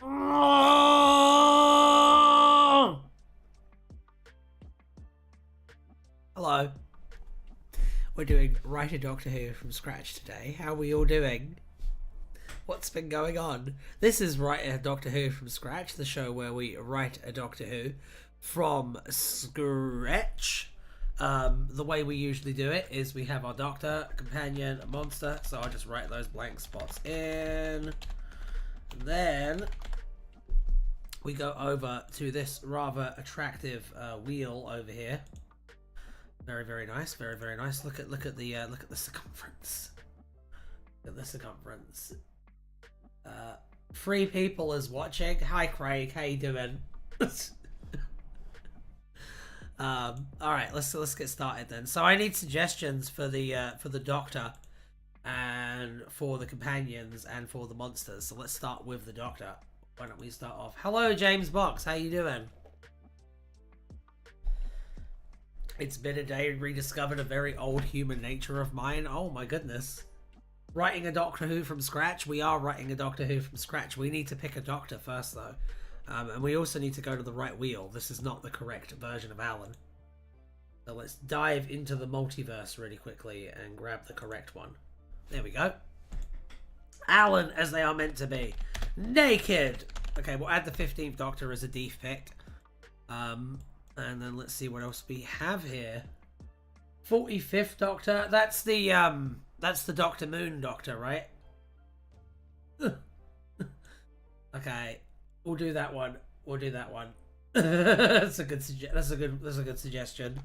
Oh! Hello. We're doing Write a Doctor Who from scratch today. How are we all doing? What's been going on? This is Write a Doctor Who from scratch, the show where we write a Doctor Who from scratch. The way we usually do it is we have our Doctor, a companion, a monster. So I'll just write those blank spots in. And then we go over to this rather attractive wheel over here. Very, very nice. Very, very nice. Look at the circumference. Look at the circumference. 3 people is watching. Hi, Craig. How you doing? All right. Let's get started then. So I need suggestions for the Doctor, and for the companions, and for the monsters. So let's start with the Doctor. Why don't we start off? Hello, James Box. How you doing? It's been a day and rediscovered a very old human nature of mine. Oh my goodness. Writing a Doctor Who from scratch. We are writing a Doctor Who from scratch. We need to pick a Doctor first though. And we also need to go to the right wheel. This is not the correct version of Alan. So let's dive into the multiverse really quickly and grab the correct one. There we go. Alan as they are meant to be. Naked! Okay, we'll add the 15th Doctor as a deef pick. And then let's see what else we have here. 45th Doctor. That's the Dr. Moon Doctor, right? Okay, we'll do that one. We'll do that one. That's a good suggestion.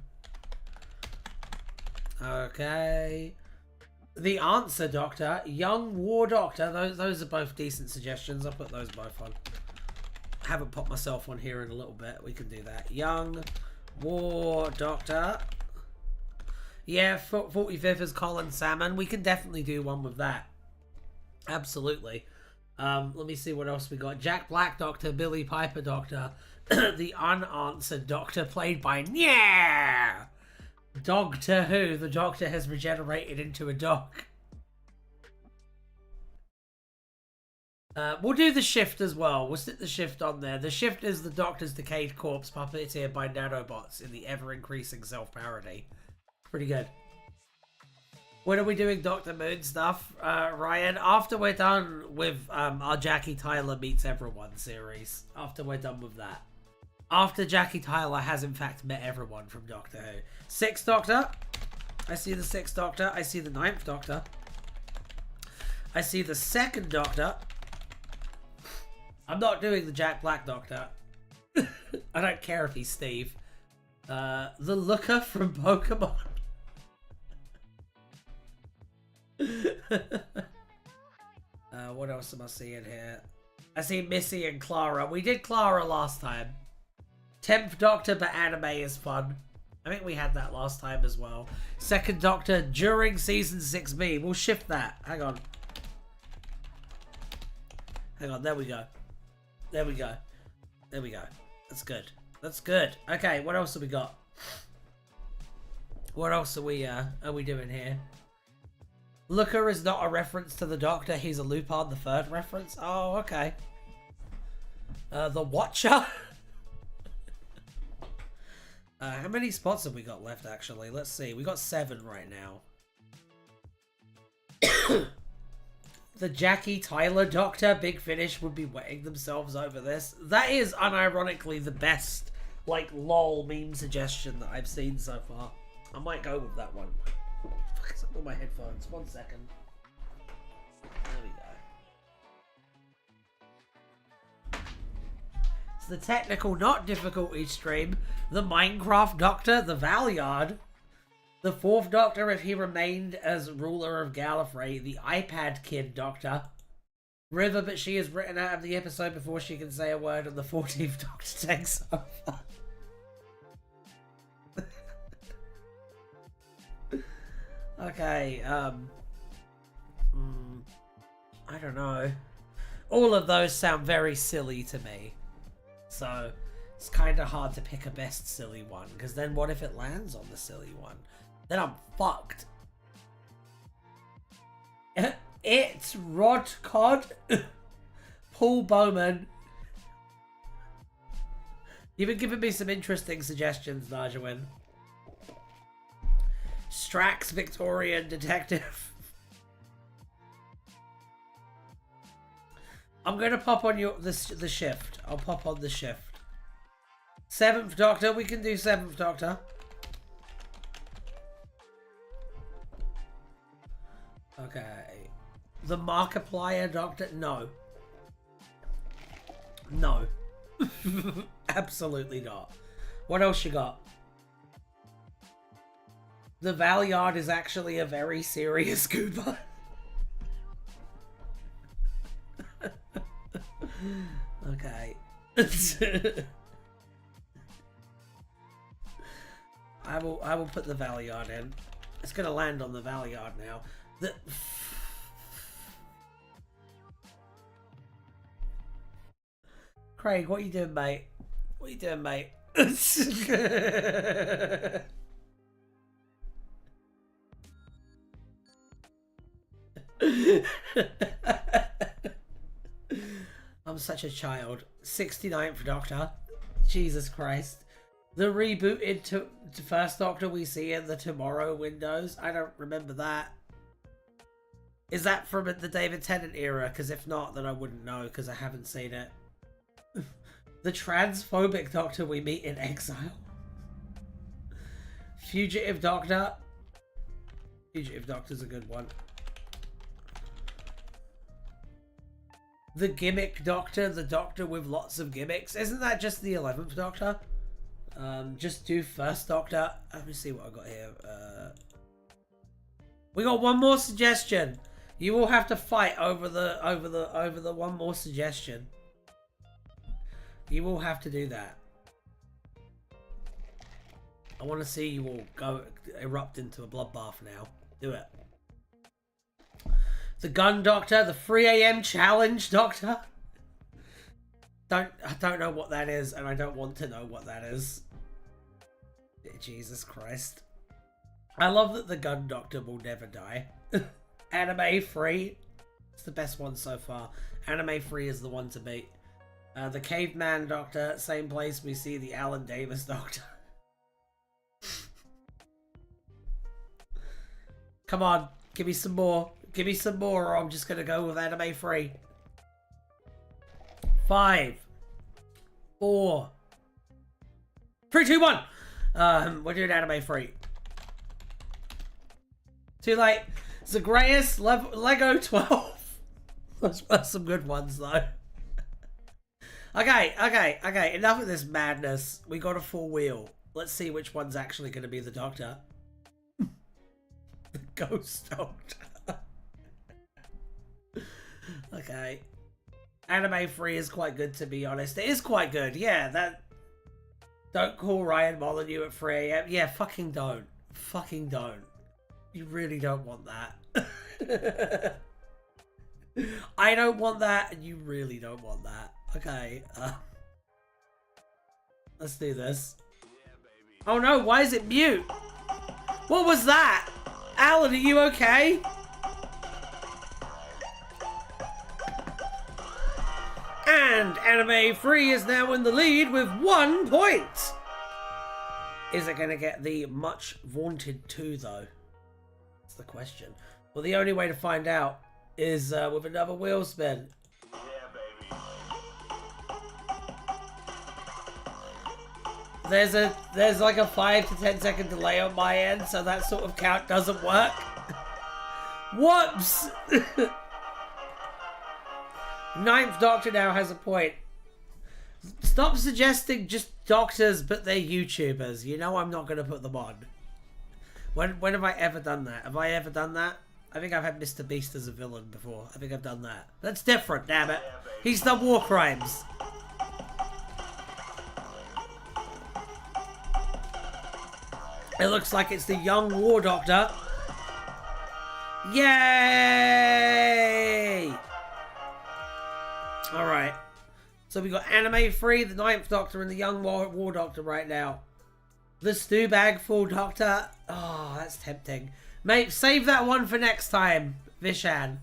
Okay. The Answer Doctor, Young War Doctor. Those are both decent suggestions. I'll put those both on. I haven't popped myself on here in a little bit. We can do that. Young War Doctor. Yeah, 45th is Colin Salmon. We can definitely do one with that. Absolutely. Let me see what else we got. Jack Black Doctor, Billy Piper Doctor, the Unanswered Doctor, played by Doctor Who. The Doctor has regenerated into a dog. We'll do the Shift as well. We'll stick the Shift on there. The Shift is the Doctor's decayed corpse puppeteered by nanobots in the ever-increasing self-parody. Pretty good. When are we doing Dr. Moon stuff, Ryan? After we're done with our Jackie Tyler Meets Everyone series. After we're done with that. After Jackie Tyler has in fact met everyone from Doctor Who. 6th Doctor. I see the 6th Doctor. I see the 9th Doctor. I see the 2nd Doctor. I'm not doing the Jack Black Doctor. I don't care if he's Steve. The Looker from Pokemon. What else am I seeing here? I see Missy and Clara. We did Clara last time. 10th Doctor, but anime is fun. I think we had that last time as well. 2nd Doctor during season 6B. We'll shift that. Hang on. Hang on. There we go. There we go. There we go. That's good. That's good. Okay, what else have we got? What else are we doing here? Looker is not a reference to the Doctor. He's a Lupin the Third reference. Oh, okay. The Watcher. How many spots have we got left, actually? Let's see. We got 7 right now. The Jackie Tyler Doctor, Big Finish, would be wetting themselves over this. That is unironically the best, like, lol meme suggestion that I've seen so far. I might go with that one. Fuck, up with my headphones. 1 second. There we go. It's the technical, not difficulty stream. The Minecraft Doctor, the Valyard. The 4th Doctor, if he remained as ruler of Gallifrey. The iPad Kid Doctor. River, but she is written out of the episode before she can say a word, and the 14th Doctor takes over. Okay, I don't know. All of those sound very silly to me. So, it's kind of hard to pick a best silly one, because then what if it lands on the silly one? Then I'm fucked. It's Rod Cod, Paul Bowman, You've been giving me some interesting suggestions, Najawin. Strax Victorian Detective. I'm going to pop on the shift. I'll pop on the shift. 7th Doctor. We can do 7th Doctor. Okay. The Markiplier Doctor? No. No. Absolutely not. What else you got? The Valeyard is actually a very serious goober. Okay. I will put the Valeyard in. It's gonna land on the Valeyard now. Craig, what are you doing, mate? What are you doing, mate? I'm such a child. 69th Doctor. Jesus Christ. The rebooted to First Doctor we see in the Tomorrow windows. I don't remember that. Is that from the David Tennant era? Because if not, then I wouldn't know because I haven't seen it. The transphobic Doctor we meet in Exile. Fugitive Doctor. Fugitive Doctor's a good one. The gimmick Doctor, the Doctor with lots of gimmicks. Isn't that just the 11th Doctor? Just do First Doctor. Let me see what I got here. We got one more suggestion. You will have to fight over the one more suggestion. You will have to do that. I want to see you all go erupt into a bloodbath now. Do it. The Gun Doctor, the 3 AM Challenge Doctor. I don't know what that is, and I don't want to know what that is. Jesus Christ. I love that the Gun Doctor will never die. Anime Free. It's the best one so far. Anime Free is the one to beat. The Caveman Doctor, same place we see the Alan Davis Doctor. Come on, give me some more. Give me some more, or I'm just going to go with Anime Free. 5, 4, 3, 2, 1. We're doing Anime Free. Too late. Zagreus, Lego 12. Those were some good ones, though. Okay. Enough of this madness. We got a full wheel. Let's see which one's actually going to be the Doctor. The Ghost Doctor. Okay. Anime Free is quite good, to be honest. It is quite good, yeah. That. Don't call Ryan Molyneux at 3 AM. Yeah, fucking don't. Fucking don't. You really don't want that. I don't want that, and you really don't want that. Okay. Let's do this. Oh no, why is it mute? What was that? Alan, are you okay? And Anime Free is now in the lead with 1 point. Is it going to get the much vaunted 2 though? That's the question. Well, the only way to find out is with another wheel spin. Yeah, baby. There's like a 5 to 10 second delay on my end, so that sort of count doesn't work. Whoops! 9th Doctor now has a point. Stop suggesting just doctors, but they're YouTubers. You know I'm not going to put them on. When have I ever done that? Have I ever done that? I think I've had Mr. Beast as a villain before. I think I've done that. That's different, damn it. He's done war crimes. It looks like it's the young War Doctor. Yay! Alright. So we got Anime Free, the 9th Doctor, and the young War Doctor right now. The Stew Bag Full Doctor. Oh, that's tempting. Mate, save that one for next time, Vishan.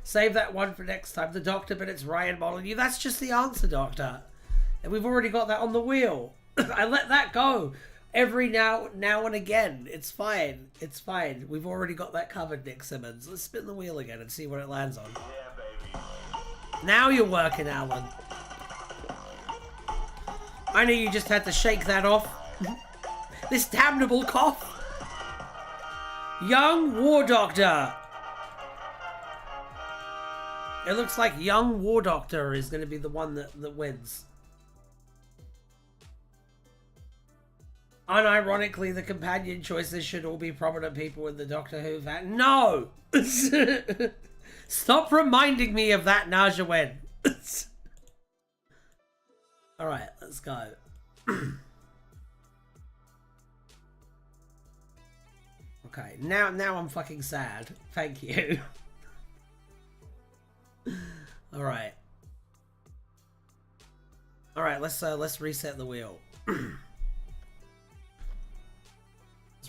Save that one for next time. The Doctor, but it's Ryan Molyneux. That's just the answer, Doctor. And we've already got that on the wheel. I let that go every now and again. It's fine. It's fine. We've already got that covered, Nick Simmons. Let's spin the wheel again and see what it lands on. Yeah, baby. Now you're working, Alan. I know you just had to shake that off. This damnable cough. Young War Doctor. It looks like Young War Doctor is going to be the one that wins. Unironically, the companion choices should all be prominent people in the Doctor Who fan. No! Stop reminding me of that, Naja Wen. Alright, let's go. Okay, now I'm fucking sad. Thank you. Alright. Alright, let's reset the wheel. Let's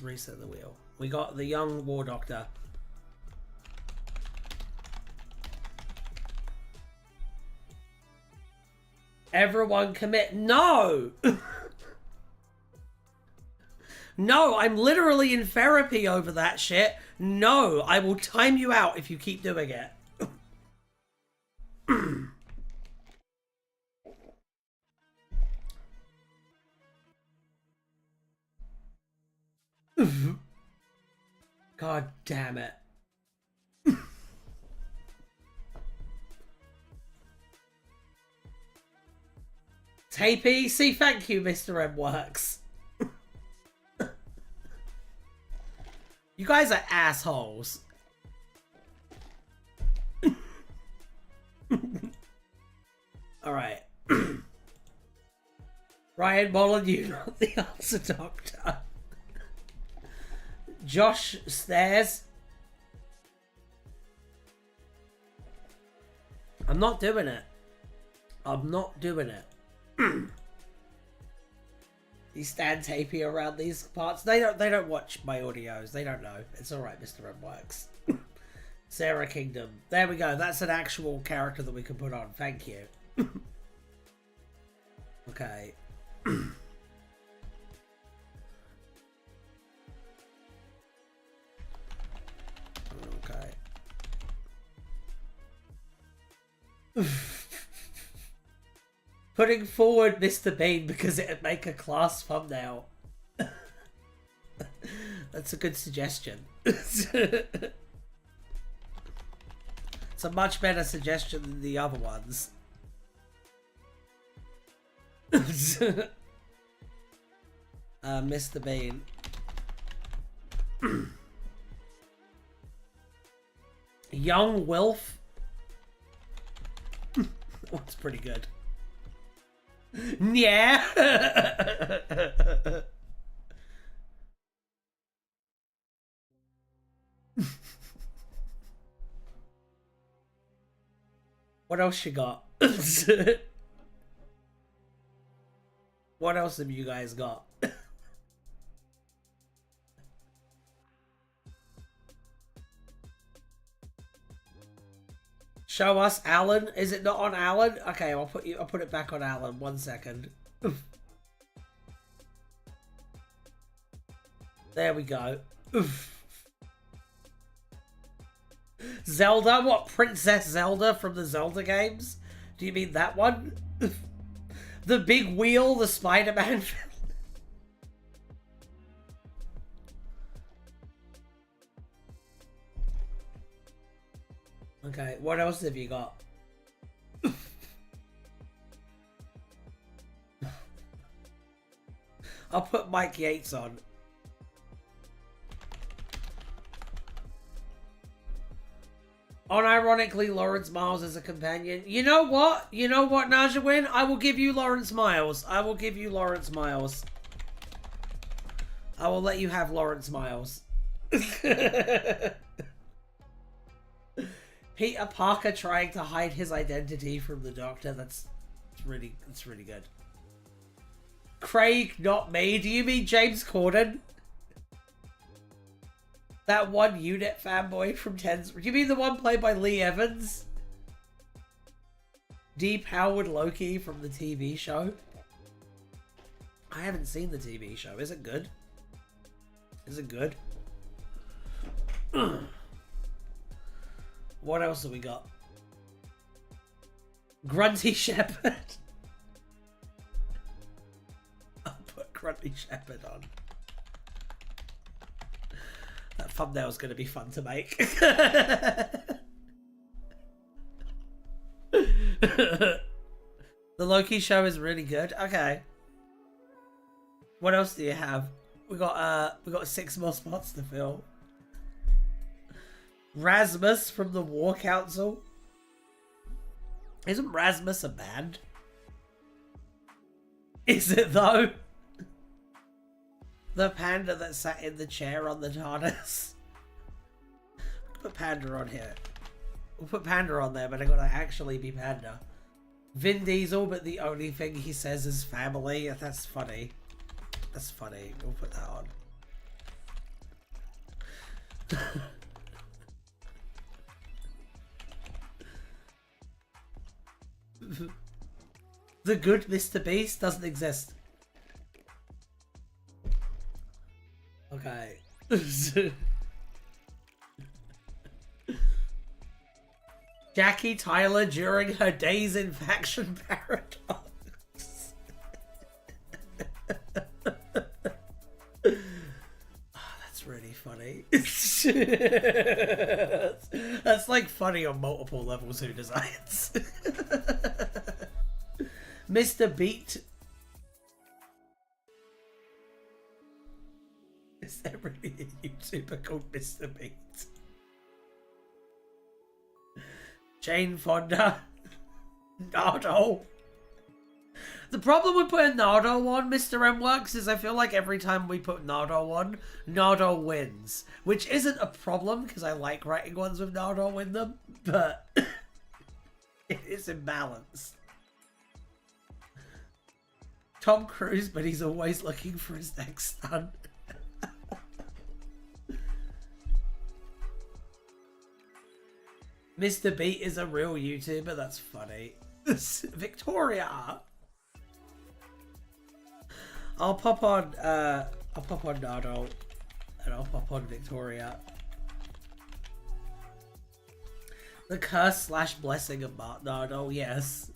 reset the wheel. We got the Young War Doctor. Everyone commit. No! No, I'm literally in therapy over that shit. No, I will time you out if you keep doing it. God damn it. Tapey, see, thank you, Mr. M Works. You guys are assholes. Alright. Ryan Molyneux, not the answer doctor. Josh Stairs. I'm not doing it. I'm not doing it. These stand tapey around these parts. They don't watch my audios. They don't know. It's alright, Mr. M Works. Sarah Kingdom. There we go. That's an actual character that we can put on. Thank you. Okay. Okay. Putting forward Mr. Bean because it'd make a class thumbnail. That's a good suggestion. It's a much better suggestion than the other ones. Mr. Bean. Young Wilf. That's pretty good. Yeah. What else you got? What else have you guys got? Show us Alan. Is it not on Alan? Okay, I'll put it back on Alan. 1 second. There we go. Zelda? What? Princess Zelda from the Zelda games? Do you mean that one? The big wheel, the Spider-Man film? Okay, what else have you got? I'll put Mike Yates on. Unironically, Lawrence Miles as a companion. You know what? You know what, Naja Win? I will give you Lawrence Miles. I will give you Lawrence Miles. I will let you have Lawrence Miles. Peter Parker trying to hide his identity from the Doctor. That's really good. Craig, not me. Do you mean James Corden? That one unit fanboy from 10's. Do you mean the one played by Lee Evans? Depowered Loki from the TV show. I haven't seen the TV show. Is it good? Is it good? What else have we got? Grunty Shepherd. I'll put Grunty Shepherd on. That thumbnail's going to be fun to make. The Loki show is really good. Okay. What else do you have? We got 6 more spots to fill. Rasmus from the War Council. Isn't Rasmus a band? Is it though? The panda that sat in the chair on the TARDIS. Put Panda on here. We'll put Panda on there, but I gotta actually be Panda. Vin Diesel, but the only thing he says is family. That's funny. That's funny. We'll put that on. The good Mr. Beast doesn't exist. Okay. Jackie Tyler during her days in Faction Paradox. Oh, that's really funny. That's like funny on multiple levels. Who designs? Mr. Beat. Is there really a YouTuber called Mr. Beat? Jane Fonda. Nardo. The problem with putting Nardo on Mr. M Works is I feel like every time we put Nardo on, Nardo wins. Which isn't a problem because I like writing ones with Nardo in them, but it is imbalanced. Tom Cruise, but he's always looking for his next stunt. Mr. Beat is a real YouTuber. That's funny. Victoria. I'll pop on Nardo, and I'll pop on Victoria. The curse / blessing of Nardo. Yes.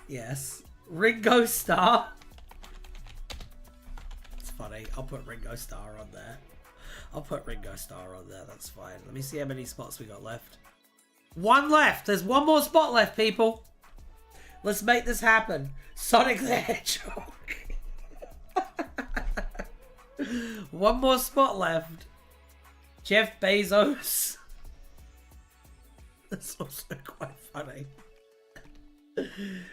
Yes. Ringo Starr. It's funny. I'll put Ringo Starr on there. I'll put Ringo Starr on there. That's fine. Let me see how many spots we got left. 1 left. There's 1 more spot left, people. Let's make this happen. Sonic the Hedgehog. 1 more spot left. Jeff Bezos. That's also quite funny.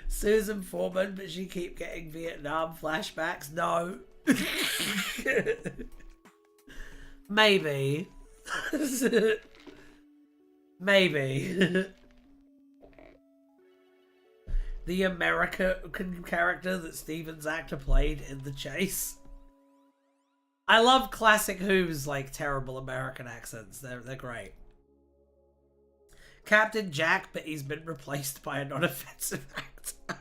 Susan Foreman, but she keep getting Vietnam flashbacks. No. Maybe. Maybe. The American character that Steven's actor played in The Chase. I love classic Who's like terrible American accents. They're great. Captain Jack, but he's been replaced by a non-offensive actor.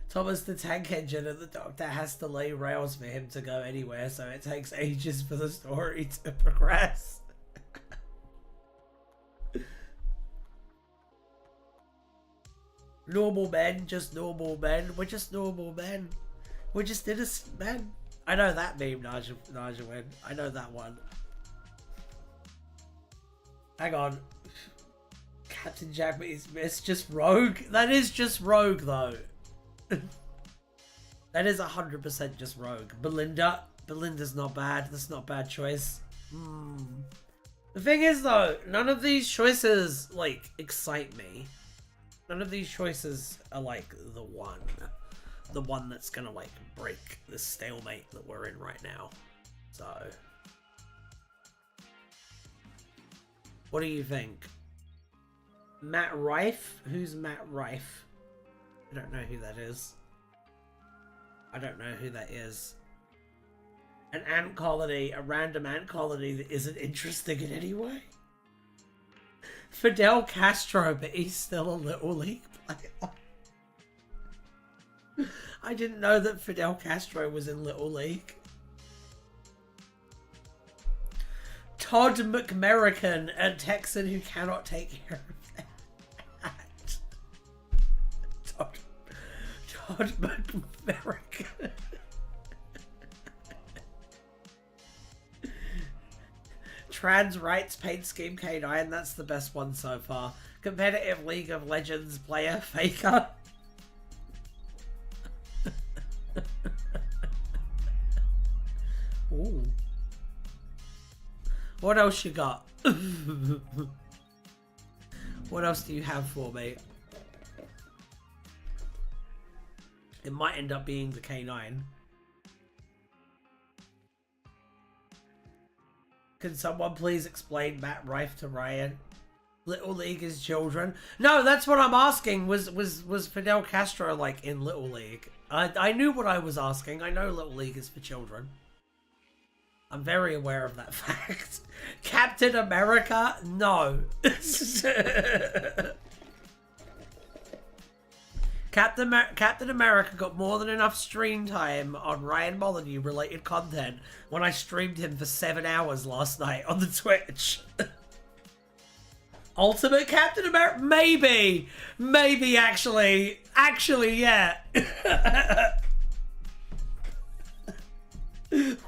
Thomas the Tank Engine, and the Doctor has to lay rails for him to go anywhere, so it takes ages for the story to progress. Normal men, just normal men. We're just normal men. We're just innocent men. I know that meme, Nigel win. I know that one. Hang on. Captain Jack, but he's missed. Just Rogue? That is just Rogue, though. That is 100% just Rogue. Belinda. Belinda's not bad. That's not a bad choice. The thing is, though, none of these choices, like, excite me. None of these choices are, like, the one. The one that's gonna, like, break this stalemate that we're in right now. So... what do you think? Matt Rife? Who's Matt Rife? I don't know who that is. I don't know who that is. An ant colony, a random ant colony that isn't interesting in any way. Fidel Castro, but he's still a Little League player. I didn't know that Fidel Castro was in Little League. Todd McMerican, a Texan who cannot take care of their hat. Todd McMerican. Trans rights paint scheme K9, that's the best one so far. Competitive League of Legends player Faker. Ooh. What else you got? What else do you have for me? It might end up being the K9. Can someone please explain Matt Rife to Ryan? Little League is children. No, that's what I'm asking. Was Fidel Castro like in Little League? I knew what I was asking. I know Little League is for children. I'm very aware of that fact. Captain America? No. Captain America got more than enough stream time on Ryan Molyneux related content when I streamed him for 7 hours last night on the Twitch. Ultimate Captain America? Maybe. Maybe, actually. Actually, yeah.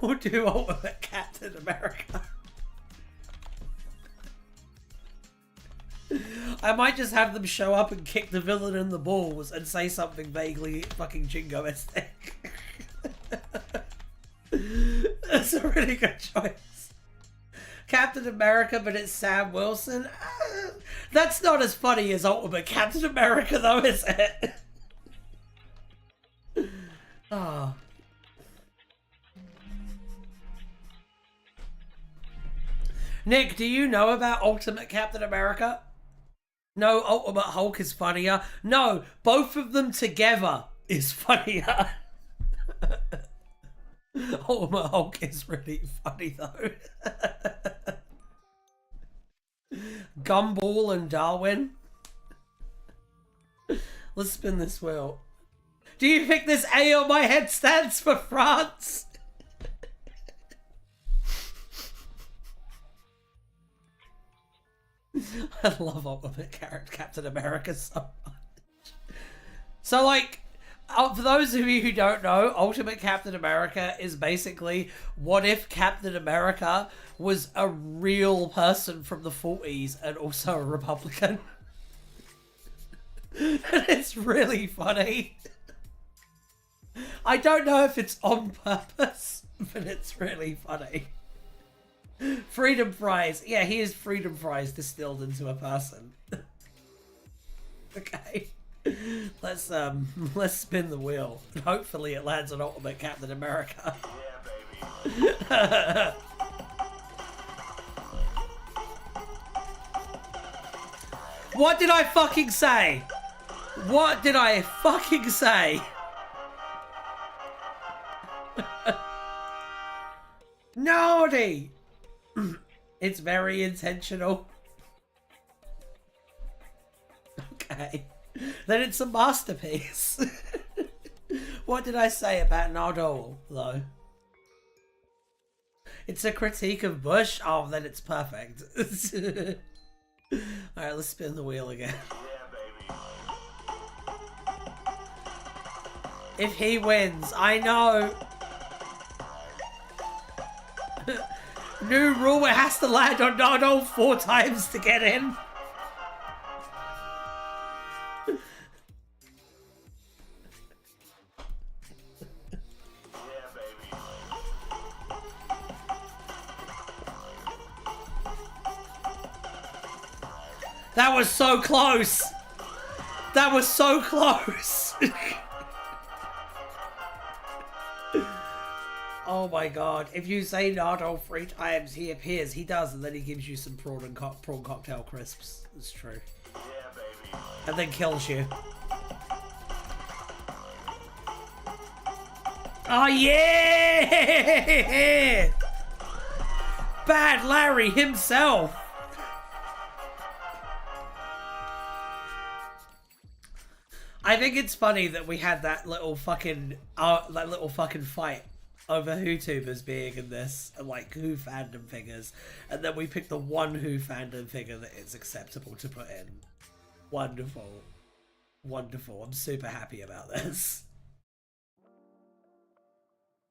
We'll do Ultimate Captain America. I might just have them show up and kick the villain in the balls and say something vaguely fucking jingoistic. That's a really good choice. Captain America, but it's Sam Wilson? That's not as funny as Ultimate Captain America, though, is it? Oh. Nick, do you know about Ultimate Captain America? No, Ultimate Hulk is funnier. No, both of them together is funnier. Ultimate Hulk is really funny, though. Gumball and Darwin. Let's spin this wheel. Do you think this A on my head stands for France? I love Ultimate Captain America so much. So, like, for those of you who don't know, Ultimate Captain America is basically what if Captain America was a real person from the 40s and also a Republican. And it's really funny. I don't know if it's on purpose, but it's really funny. Freedom fries. Yeah, he is freedom fries distilled into a person. Okay. Let's spin the wheel. And hopefully it lands on Ultimate Captain America. Yeah, baby. What did I fucking say? What did I fucking say? Naughty! It's very intentional. Okay. Then it's a masterpiece. What did I say about Nardole, though? It's a critique of Bush? Oh, then it's perfect. Alright, let's spin the wheel again. Yeah, baby. If he wins, I know. New rule, it has to land on Nardole 4 times to get in. Yeah, baby. That was so close. That was so close. Oh my god. If you say Nardo 3 times, he appears. He does, and then he gives you some prawn cocktail crisps. It's true. Yeah, baby. And then kills you. Oh yeah! Bad Larry himself. I think it's funny that we had that little fucking fight over Whotubers being in this, and like Who fandom figures, and then we picked the one Who fandom figure that it's acceptable to put in. Wonderful. Wonderful. I'm super happy about this.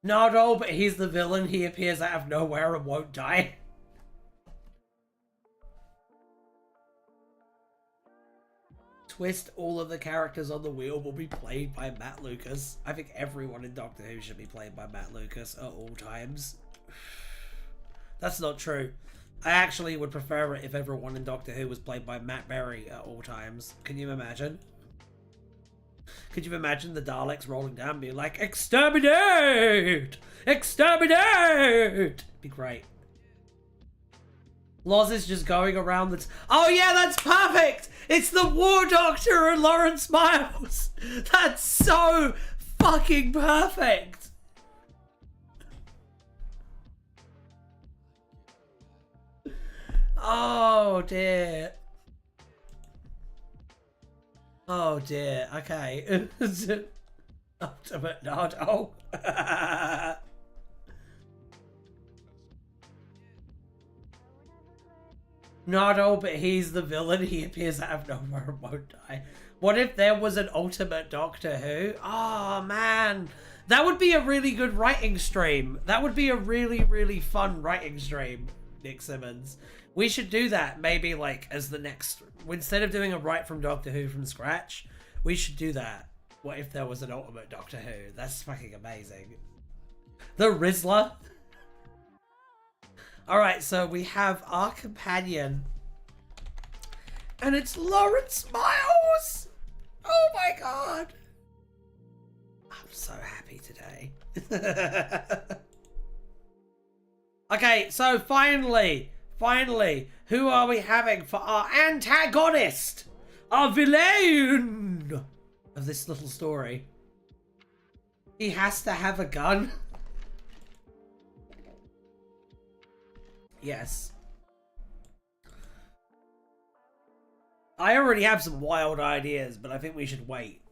No, but he's the villain. He appears out of nowhere and won't die. Twist, all of the characters on the wheel will be played by Matt Lucas. I think everyone in Doctor Who should be played by Matt Lucas at all times. That's not true. I actually would prefer it if everyone in Doctor Who was played by Matt Berry at all times. Can you imagine? Could you imagine the Daleks rolling down being like, exterminate! Exterminate! Be great. Loz is just going around the... Oh yeah, that's perfect! It's the War Doctor and Lawrence Miles! That's so fucking perfect! Oh dear. Oh dear, okay. Ultimate Nardo. Nardo, but he's the villain. He appears out of nowhere and won't die. What if there was an Ultimate Doctor Who? Oh man, that would be a really good writing stream. That would be a really, really fun writing stream, Nick Simmons. We should do that maybe like as the next... Instead of doing a write from Doctor Who from scratch, we should do that. What if there was an Ultimate Doctor Who? That's fucking amazing. The Rizzler. Alright, so we have our companion. And it's Lawrence Miles! Oh my god! I'm so happy today. Okay, so finally, who are we having for our antagonist? Our villain of this little story. He has to have a gun. Yes. I already have some wild ideas, but I think we should wait.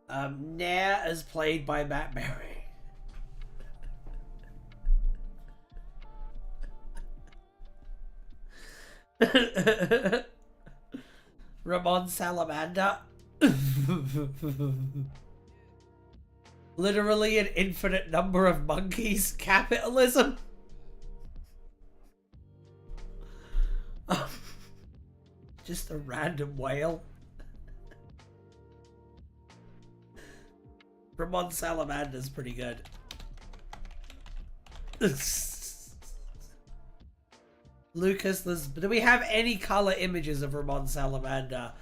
Nair is played by Matt Berry. Ramon Salamander. Literally an infinite number of monkeys. Capitalism. Just a random whale. Ramon Salamander's pretty good. Lucas, do we have any color images of Ramon Salamander?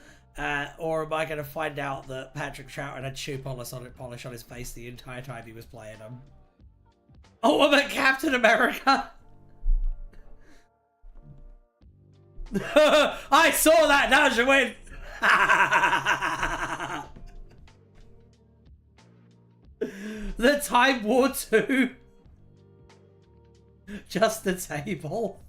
Or am I going to find out that Patrick Troughton had shoe polish on his face the entire time he was playing him? Oh, I'm at Captain America! I saw that, now's your win! The Time War 2. Just a table.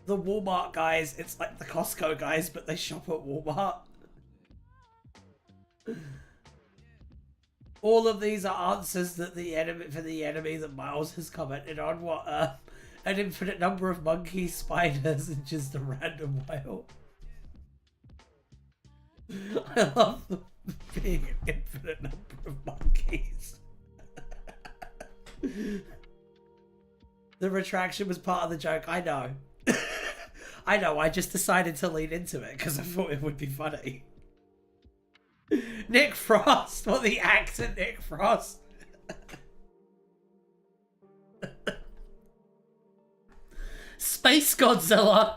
The Walmart guys, it's like the Costco guys, but they shop at Walmart. All of these are answers that the enemy that Miles has commented on. What an infinite number of monkeys, spiders, and just a random whale. I love being an infinite number of monkeys. The retraction was part of the joke. I know. I know, I just decided to lean into it because I thought it would be funny. Nick Frost! What, the actor Nick Frost? Space Godzilla!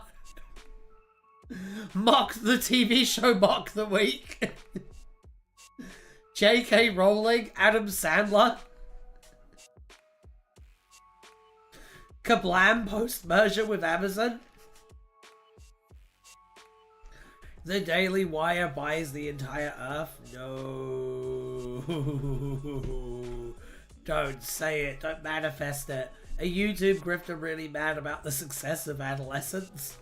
Mock the TV show Mock the Week. J.K. Rowling, Adam Sandler. Kablam post-merger with Amazon. The Daily Wire buys the entire Earth. No. Don't say it. Don't manifest it. A YouTube grifter really mad about the success of adolescence?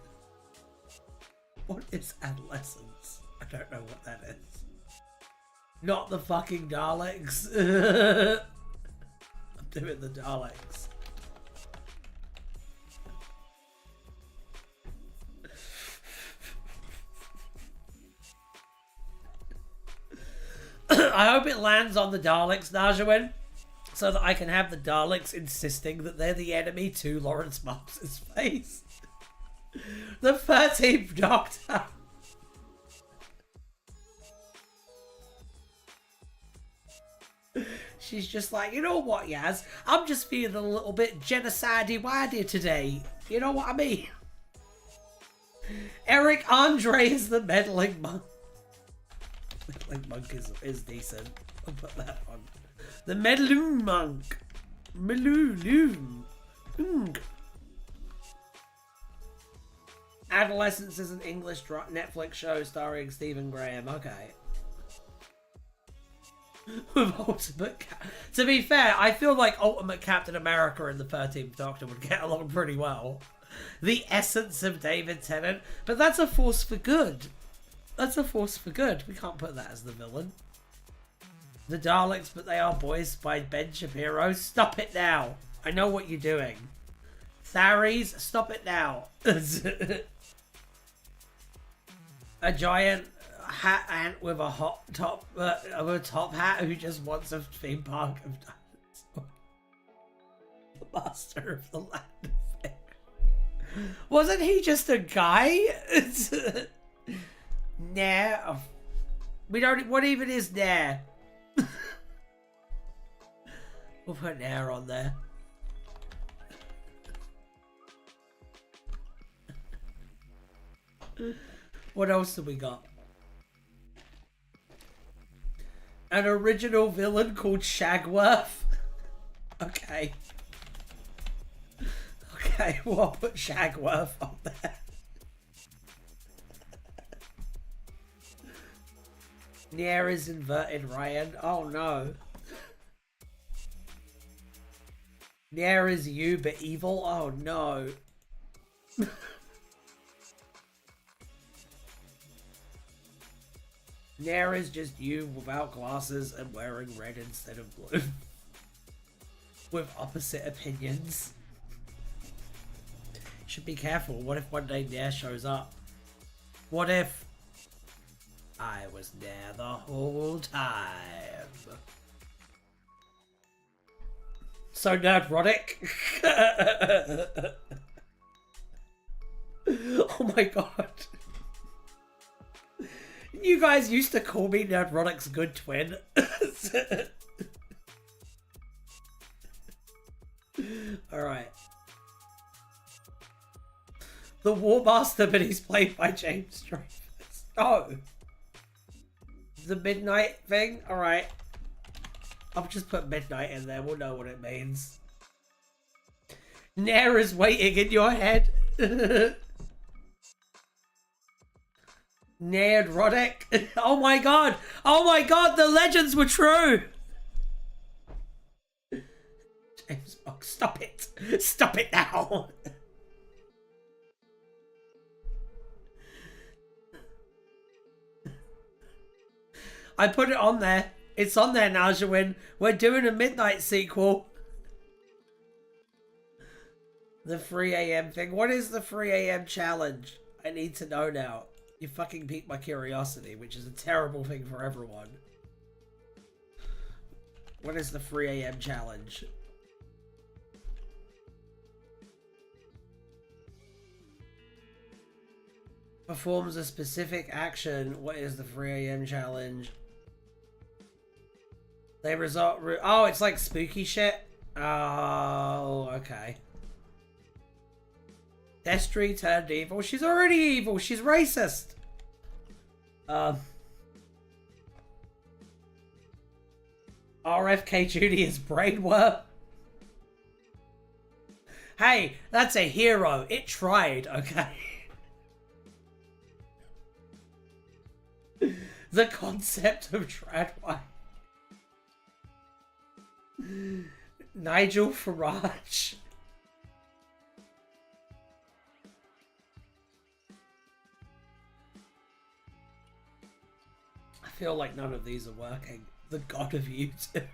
What is adolescence? I don't know what that is. Not the fucking Daleks. I'm doing the Daleks. I hope it lands on the Daleks, Najawin, so that I can have the Daleks insisting that they're the enemy to Lawrence Mops' face. The 13th Doctor. She's just like, you know what, Yaz? I'm just feeling a little bit genocide-y today. You know what I mean? Eric Andre is the meddling monk. Meddling monk is decent. I'll put that on. The meddling monk. Meddling. Adolescence is an English Netflix show starring Stephen Graham. Okay. With Ultimate to be fair, I feel like Ultimate Captain America and the 13th Doctor would get along pretty well. The essence of David Tennant. But that's a force for good. That's a force for good. We can't put that as the villain. The Daleks, but they are boys by Ben Shapiro. Stop it now. I know what you're doing. Tharies, stop it now. A giant hat ant with a hot top, a top hat who just wants a theme park of dinosaurs. The master of the land of fair. Wasn't he just a guy? Nah. We don't. What even is Nair? We'll put Nair on there. What else have we got? An original villain called Shagworth. Okay. Okay, well, I'll put Shagworth on there. Nair is inverted, Ryan. Oh no. Nair is you but evil. Oh no. Nair is just you without glasses and wearing red instead of blue. With opposite opinions. Should be careful. What if one day Nair shows up? What if I was there the whole time? So nerdrotic. Oh my god. You guys used to call me Nerdrotic's good twin. Alright. The War Master, but he's played by James Dreyfus. Oh. The midnight thing? Alright. I'll just put midnight in there. We'll know what it means. Nair is waiting in your head. Nerdrotic. Oh my god. Oh my god. The legends were true. James Bond, stop it. Stop it now. I put it on there. It's on there, Najawin. We're doing a midnight sequel. The 3 a.m. thing. What is the 3 a.m. challenge? I need to know now. You fucking piqued my curiosity, which is a terrible thing for everyone. What is the 3 a.m. challenge? Performs a specific action. What is the 3 a.m. challenge? They result... Oh, it's like spooky shit? Oh, okay. Destry turned evil. She's already evil. She's racist. RFK Jr.'s brainworm. Hey, that's a hero. It tried, okay? The concept of Tradway. Nigel Farage. feel like none of these are working. The god of YouTube.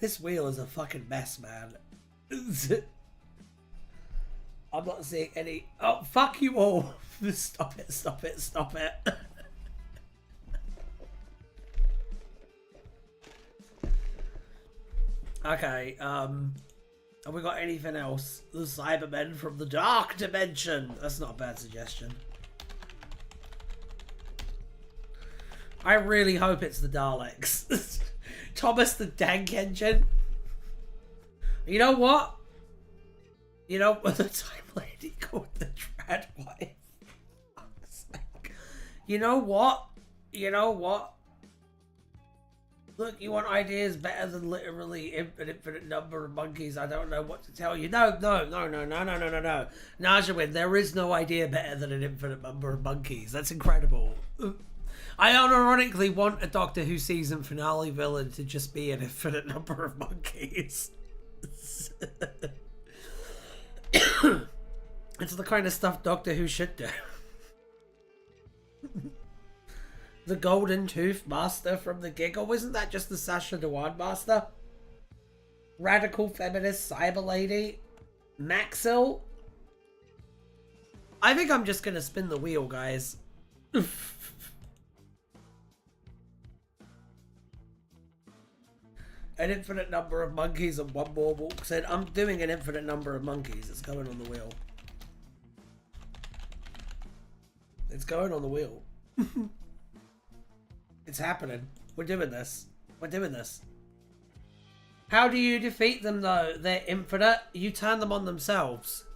This wheel is a fucking mess, man. I'm not seeing any... Oh, fuck you all. Stop it, stop it, stop it. Okay, have we got anything else? The Cybermen from the Dark Dimension. That's not a bad suggestion. I really hope it's the Daleks. Thomas the Tank Engine. You know what? You know what the time lady called the Trad Wife? Fuck's sake. You know what? You know what? Look, you want ideas better than literally infinite number of monkeys? I don't know what to tell you. No. Najawin, there is no idea better than an infinite number of monkeys. That's incredible. I unironically want a Doctor Who season finale villain to just be an infinite number of monkeys. It's the kind of stuff Doctor Who should do. The Golden Tooth Master from the Giggle. Isn't that just the Sasha Dewan Master? Radical Feminist Cyber Lady. Maxil. I think I'm just going to spin the wheel, guys. An infinite number of monkeys and one more walk said, I'm doing an infinite number of monkeys. It's going on the wheel. It's going on the wheel. It's happening. We're doing this. We're doing this. How do you defeat them though? They're infinite. You turn them on themselves.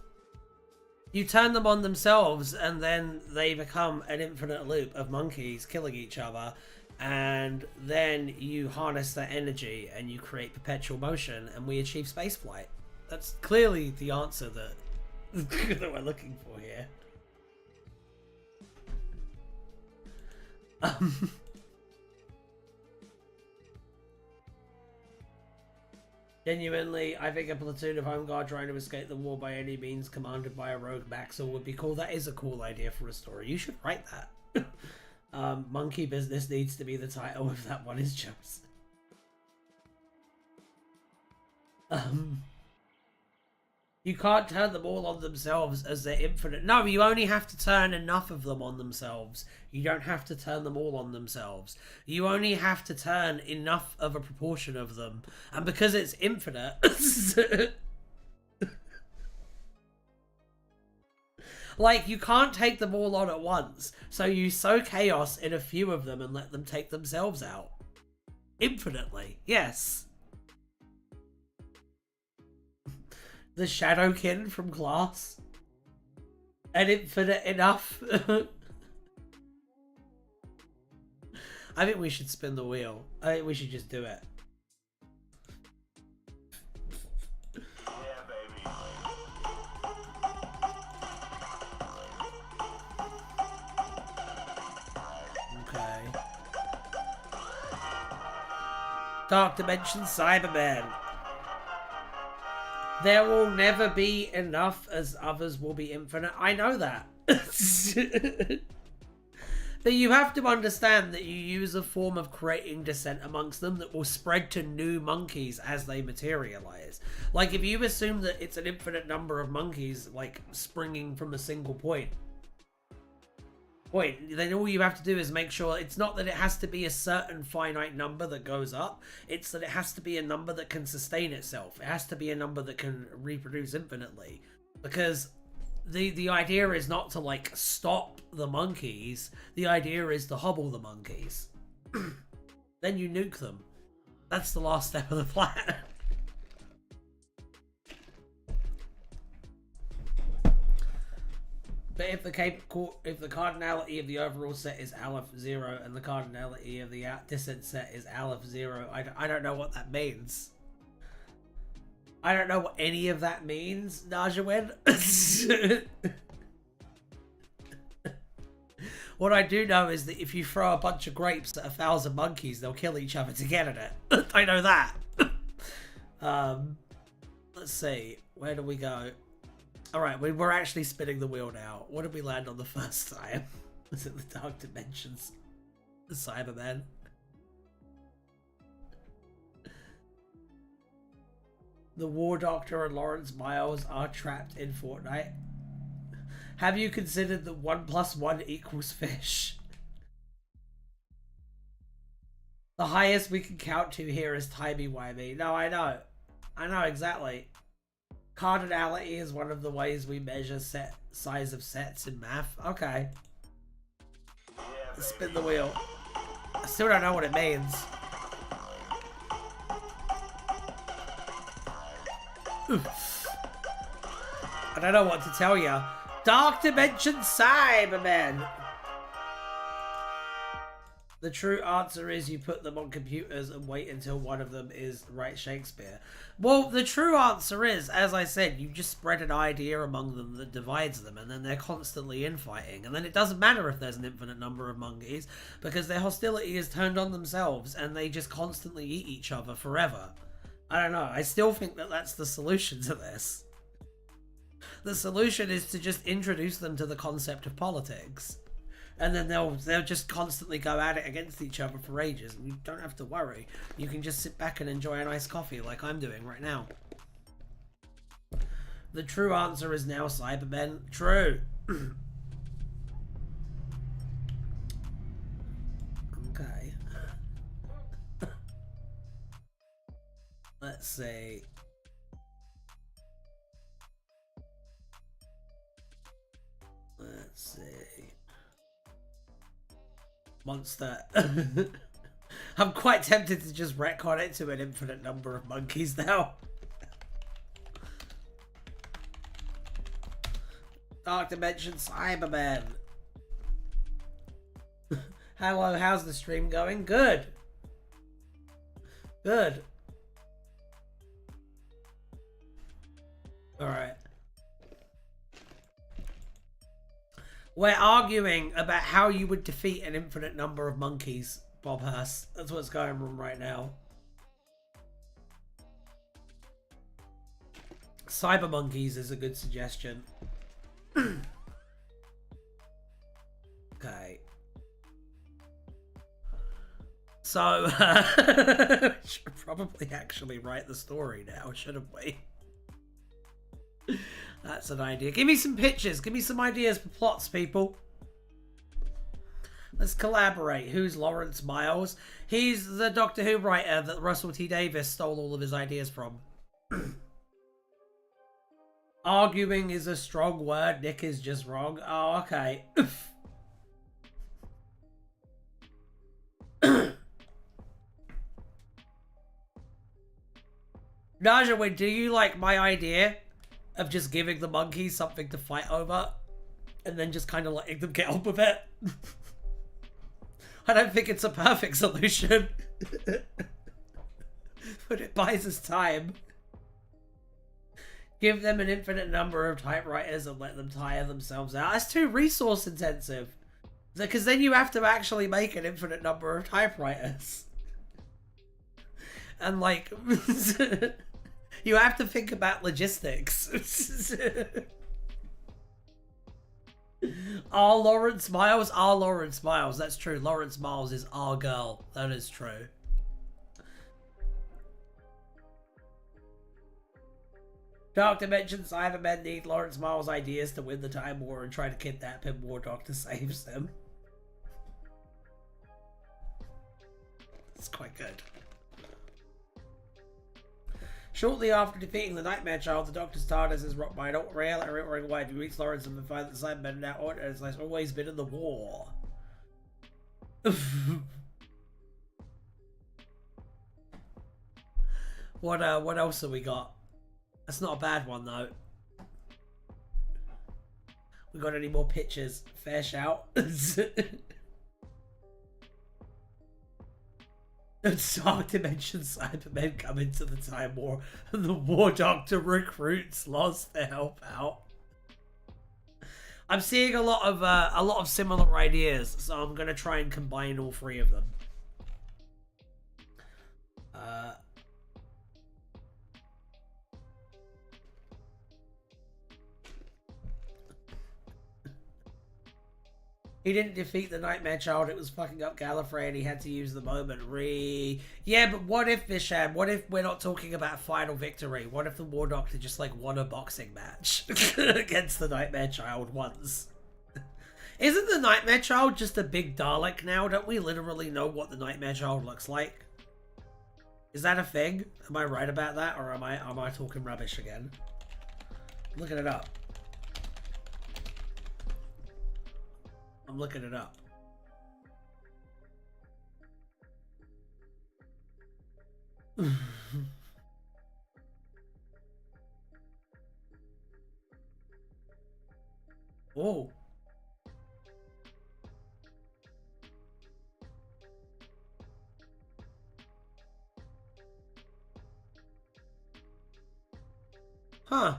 You turn them on themselves and then they become an infinite loop of monkeys killing each other. And then you harness that energy and you create perpetual motion and we achieve spaceflight. That's clearly the answer that, that we're looking for here. Genuinely, I think a platoon of Home Guard trying to escape the war by any means commanded by a rogue Maxwell would be cool. That is a cool idea for a story. You should write that. Monkey Business needs to be the title if that one is chosen. You can't turn them all on themselves as they're infinite. No, you only have to turn enough of them on themselves. You don't have to turn them all on themselves. You only have to turn enough of a proportion of them. And because it's infinite... like, you can't take them all on at once. So you sow chaos in a few of them and let them take themselves out. Infinitely. Yes. The Shadowkin from Glass. And infinite enough. I think we should spin the wheel. I think we should just do it. Yeah, baby. Okay. Dark Dimension Cyberman. There will never be enough as others will be infinite. I know that. But you have to understand that you use a form of creating dissent amongst them that will spread to new monkeys as they materialize. Like, if you assume that it's an infinite number of monkeys, like, springing from a single point, then all you have to do is make sure it's not that it has to be a certain finite number that goes up. It's that it has to be a number that can sustain itself. It has to be a number that can reproduce infinitely. Because the idea is not to, like, stop the monkeys. The idea is to hobble the monkeys. Then you nuke them. That's the last step of the plan. But if the cardinality of the overall set is Aleph 0 and the cardinality of the dissent set is Aleph 0, I don't know what that means. I don't know what any of that means, Najawin. What I do know is that if you throw a bunch of grapes at 1,000 monkeys, they'll kill each other to get at it. I know that. Let's see. Where do we go? Alright, we're actually spinning the wheel now. What did we land on the first time? Was it the Dark Dimensions? The Cybermen? The War Doctor and Lawrence Miles are trapped in Fortnite. Have you considered that 1 + 1 equals fish? The highest we can count to here is timey-wimey. No, I know. I know, exactly. Cardinality is one of the ways we measure size of sets in math. Okay. Let's spin the wheel. I still don't know what it means. I don't know what to tell you. Dark Dimension Cybermen! The true answer is you put them on computers and wait until one of them is right Shakespeare. Well, the true answer is, as I said, you just spread an idea among them that divides them, and then they're constantly infighting. And then it doesn't matter if there's an infinite number of monkeys, because their hostility is turned on themselves, and they just constantly eat each other forever. I don't know. I still think that that's the solution to this. The solution is to just introduce them to the concept of politics. And then they'll just constantly go at it against each other for ages. And you don't have to worry. You can just sit back and enjoy a nice coffee like I'm doing right now. The true answer is now Cybermen. True. Okay. Let's see. Let's see. Monster. I'm quite tempted to just retcon it to an infinite number of monkeys now. Dark Dimension Cybermen. Hello, how's the stream going? Good. Good. Alright. We're arguing about how you would defeat an infinite number of monkeys, Bob Hurst. That's what's going on right now. Cyber monkeys is a good suggestion. Okay. So, we should probably actually write the story now, shouldn't we? That's an idea. Give me some pictures. Give me some ideas for plots, people. Let's collaborate. Who's Lawrence Miles? He's the Doctor Who writer that Russell T Davies stole all of his ideas from. Arguing is a strong word. Nick is just wrong. Oh, okay. Najawin, do you like my idea of just giving the monkeys something to fight over and then just kind of letting them get on with it? I don't think it's a perfect solution, but it buys us time. Give them an infinite number of typewriters and let them tire themselves out. That's too resource intensive, because then you have to actually make an infinite number of typewriters. And like, you have to think about logistics. Our Lawrence Miles, our Lawrence Miles. That's true. Lawrence Miles is our girl. That is true. Dark Dimension Cybermen need Lawrence Miles' ideas to win the Time War and try to kidnap him. War Doctor saves them. It's quite good. Shortly after defeating the Nightmare Child, the Doctor's TARDIS is rocked by an alt-rail and ring wide. He meets Lawrence and finds that Cybermen now order has always been in the war. What else have we got? That's not a bad one though. We got any more pictures? Fair shout. Dark Dimension Cybermen come into the Time War, and the War Doctor recruits Lost to help out. I'm seeing a lot of similar ideas, so I'm gonna try and combine all three of them. He didn't defeat the Nightmare Child. It was fucking up Gallifrey and he had to use the moment. Yeah, but what if, Vishad? What if we're not talking about final victory? What if the War Doctor just, like, won a boxing match against the Nightmare Child once? Isn't the Nightmare Child just a big Dalek now? Don't we literally know what the Nightmare Child looks like? Is that a thing? Am I right about that? Or am I talking rubbish again? I'm looking it up. I'm looking it up. Whoa. Huh.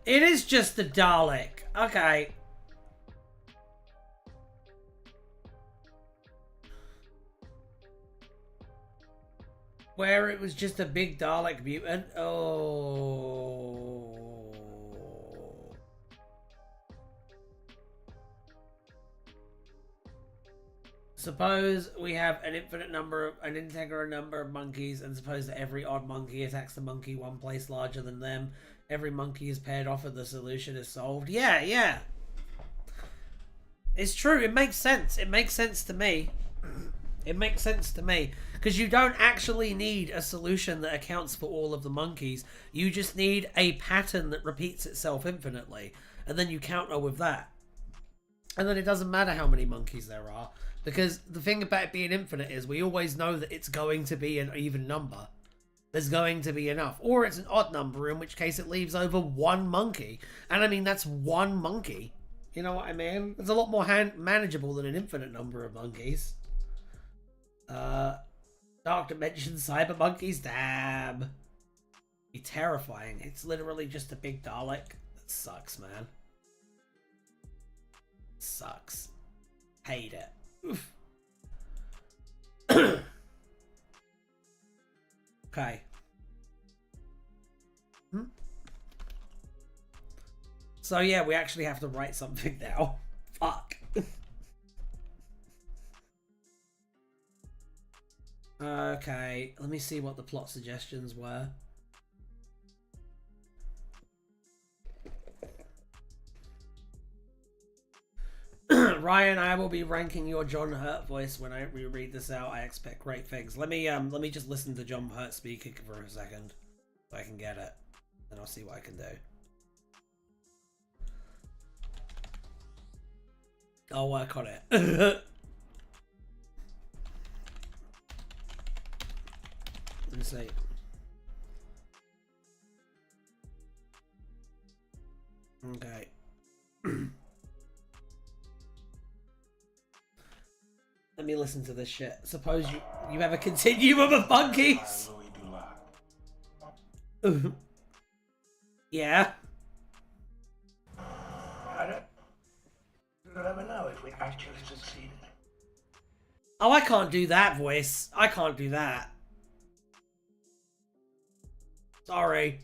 It is just the Dalek. Okay. Where it was just a big Dalek mutant. Oh. Suppose we have an infinite number, an integral number of monkeys, and suppose that every odd monkey attacks the monkey one place larger than them. Every monkey is paired off and the solution is solved. Yeah, yeah. It's true. It makes sense. It makes sense to me. It makes sense to me. Because you don't actually need a solution that accounts for all of the monkeys. You just need a pattern that repeats itself infinitely. And then you counter with that. And then it doesn't matter how many monkeys there are. Because the thing about it being infinite is we always know that it's going to be an even number. There's going to be enough. Or it's an odd number, in which case it leaves over one monkey. And I mean, that's one monkey. You know what I mean? It's a lot more manageable than an infinite number of monkeys. Dark Dimension Cyber Monkeys? Damn. Be terrifying. It's literally just a big Dalek. That sucks, man. Sucks. Hate it. Oof. Okay. So yeah, we actually have to write something now. Fuck. Okay, let me see what the plot suggestions were. Ryan, I will be ranking your John Hurt voice when I reread this out. I expect great things. Let me just listen to John Hurt speaking for a second so I can get it. Then I'll see what I can do. I'll work on it. Let me see. Okay. Let me listen to this shit. Suppose you have a continuum of monkeys. Yeah. You'll never know if we actually succeeded. Oh, I can't do that voice. I can't do that. Sorry.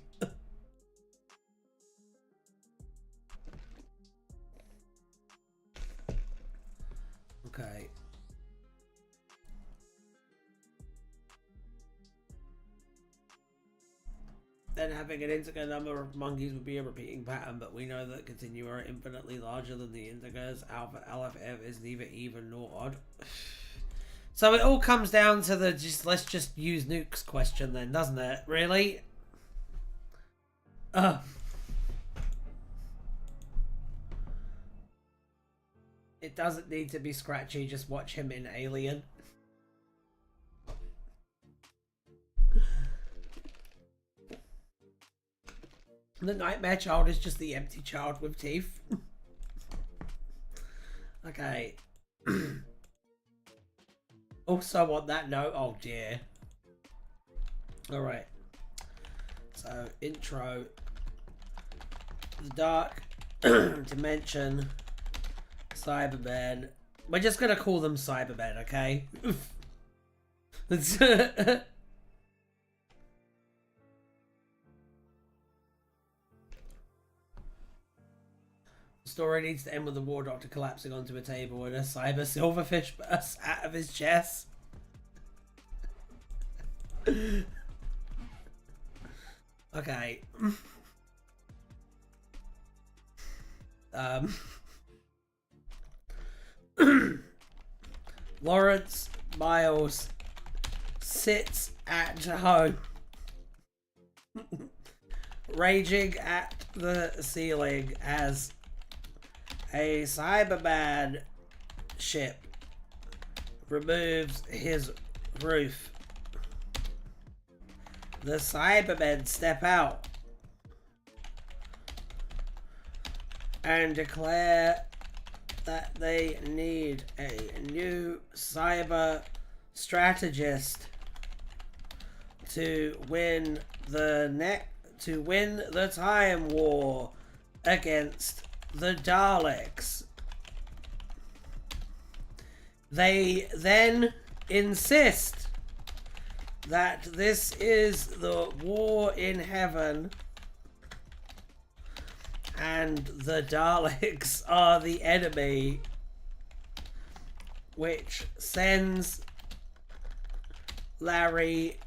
Okay. Then having an integer number of monkeys would be a repeating pattern, but we know that continua are infinitely larger than the integers. Alpha Aleph F is neither even nor odd. So it all comes down to the let's just use nukes question then, doesn't it? Really? It doesn't need to be scratchy, just watch him in Alien. The Nightmare Child is just the empty child with teeth. Okay. Also on that note, oh dear. Alright. So, intro. The Dark Dimension Cybermen. We're just gonna call them Cybermen, okay? story needs to end with the War Doctor collapsing onto a table and a cyber silverfish bursts out of his chest. Okay. Lawrence Miles sits at home, raging at the ceiling as a Cyberman ship removes his roof. The Cybermen step out and declare that they need a new cyber strategist to win the time war against the Daleks. They then insist that this is the war in heaven and the Daleks are the enemy, which sends Larry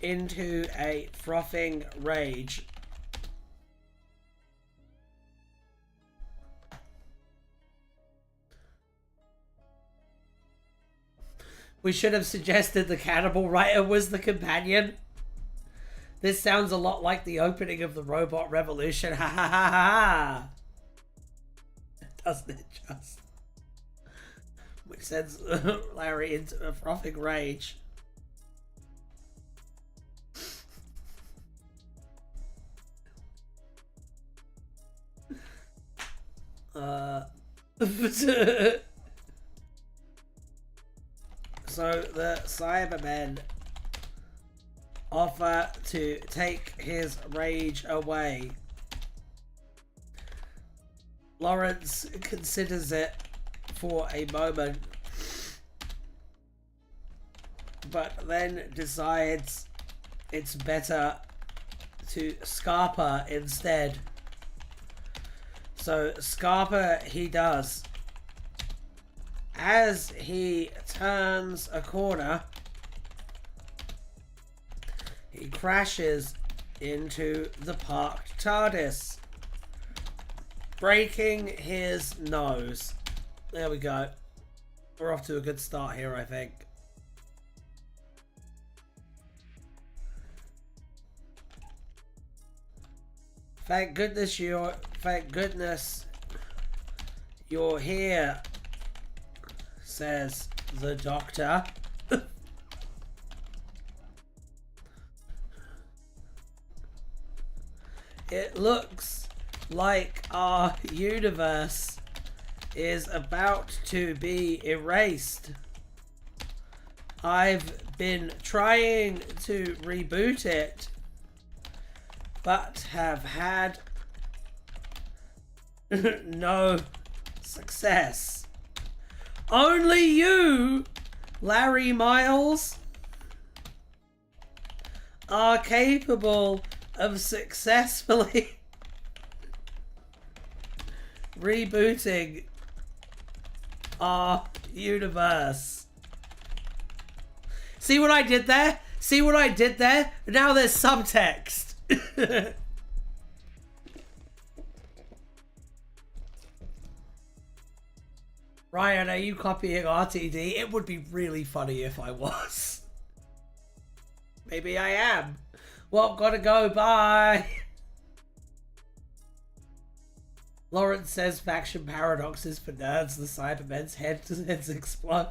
into a frothing rage. We should have suggested the cannibal writer was the companion. This sounds a lot like the opening of the Robot Revolution. Ha ha ha ha ha! Doesn't it just? Which sends Larry into a frothing rage. So the Cybermen offer to take his rage away. Lawrence considers it for a moment, but then decides it's better to Scarpa instead. So Scarpa he does. As he turns a corner, he crashes into the parked TARDIS, breaking his nose. There we go. We're off to a good start here, I think. Thank goodness you're here, says the Doctor. It looks like our universe is about to be erased. I've been trying to reboot it, but have had no success. Only you, Larry Miles, are capable of successfully rebooting our universe. See what I did there? See what I did there? Now there's subtext. Ryan, are you copying RTD? It would be really funny if I was. Maybe I am. Well, gotta go. Bye. Lawrence says faction paradoxes for nerds. The Cybermen's heads explode.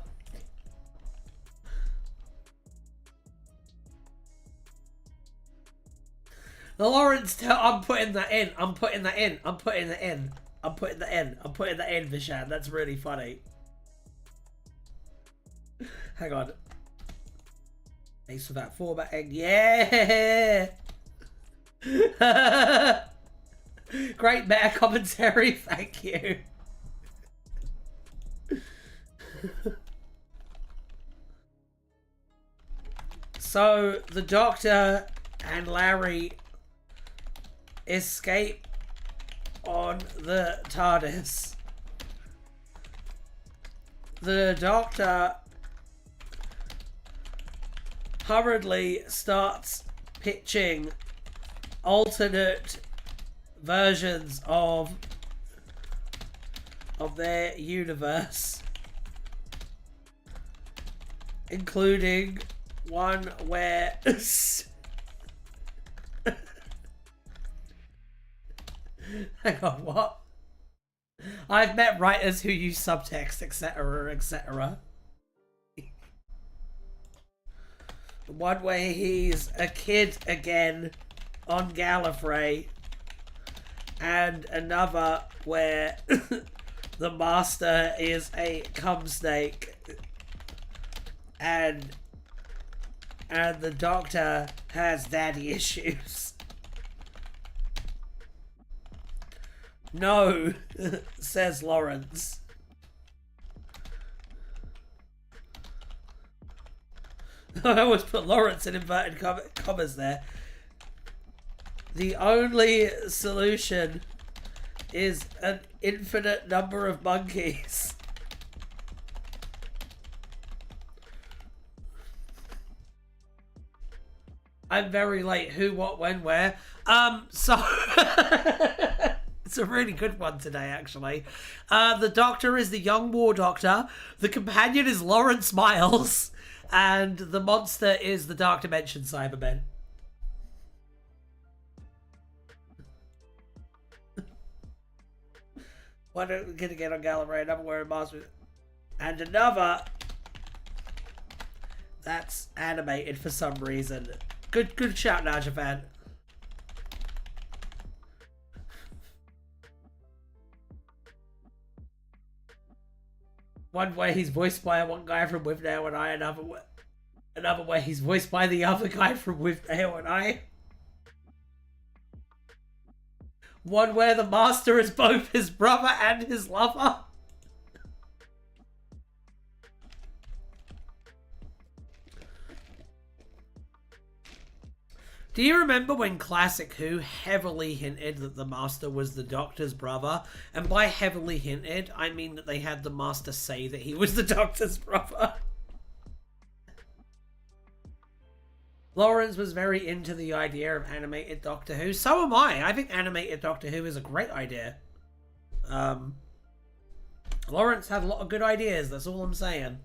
The Lawrence, I'm putting that in. I'm putting that in. I'm putting that in. I'm putting that in. I'm putting that in, Vishan. That's really funny. Hang on. Thanks for that formatting. Yeah! Great meta commentary. Thank you. So, the Doctor and Larry escape on the TARDIS. The Doctor hurriedly starts pitching alternate versions of their universe, including one where hang on, what? I've met writers who use subtext, etc., etc. One where he's a kid again on Gallifrey, and another where the Master is a cum snake, and the Doctor has daddy issues. No, says Lawrence. I always put Lawrence in inverted commas there. The only solution is an infinite number of monkeys. I'm very late. Who, what, when, where? So it's a really good one today, actually. The Doctor is the young War Doctor. The companion is Lawrence Miles. And the monster is the Dark Dimension Cybermen. One gonna get on Gallifrey, another wearing master, and another that's animated for some reason. Good shout, Naja fan. One way he's voiced by one guy from With Now and I, another way he's voiced by the other guy from With Now and I. One where the Master is both his brother and his lover. Do you remember when Classic Who heavily hinted that the Master was the Doctor's brother? And by heavily hinted, I mean that they had the Master say that he was the Doctor's brother. Lawrence was very into the idea of animated Doctor Who. So am I. I think animated Doctor Who is a great idea. Lawrence had a lot of good ideas, that's all I'm saying.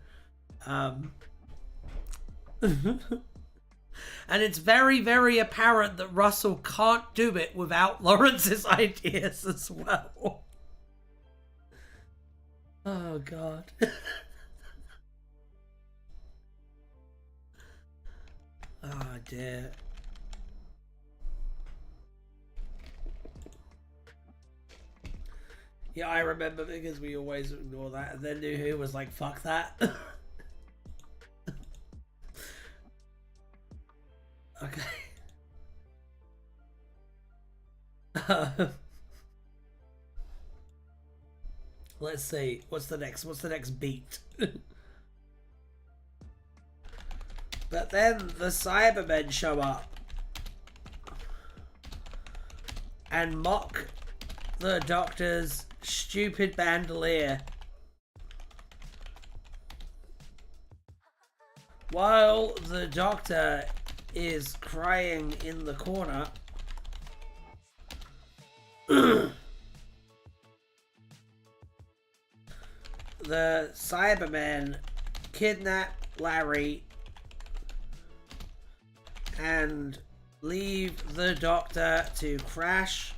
And it's very, very apparent that Russell can't do it without Lawrence's ideas as well. Oh, God. Oh, dear. Yeah, I remember because we always ignore that. And then New Who was like, fuck that. Okay. Let's see. What's the next beat? But then the Cybermen show up and mock the Doctor's stupid bandolier. While the Doctor is crying in the corner, the Cybermen kidnap Larry and leave the Doctor to crash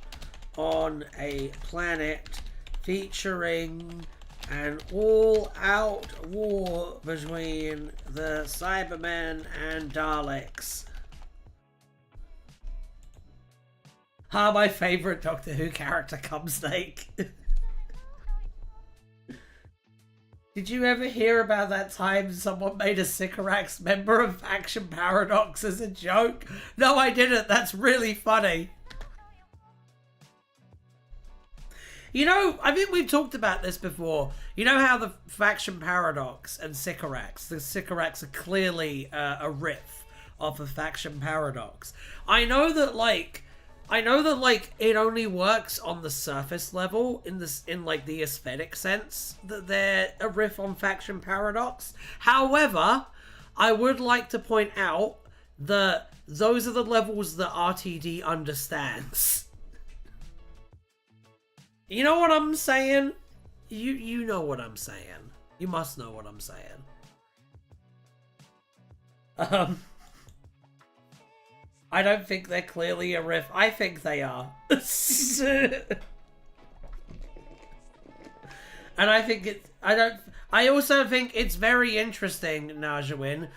on a planet featuring an all-out war between the Cybermen and Daleks. My favourite Doctor Who character, Cumsnake. Did you ever hear about that time someone made a Sycorax member of Faction Paradox as a joke? No, I didn't. That's really funny. You know, I think we've talked about this before. You know how the Faction Paradox and Sycorax, the Sycorax are clearly a riff off of Faction Paradox. I know that, like, I know that like it only works on the surface level in like the aesthetic sense that they're a riff on Faction Paradox. However, I would like to point out that those are the levels that RTD understands. You know what I'm saying? You know what I'm saying. You must know what I'm saying. I don't think they're clearly a riff. I think they are. And I think I also think it's very interesting, Najawin.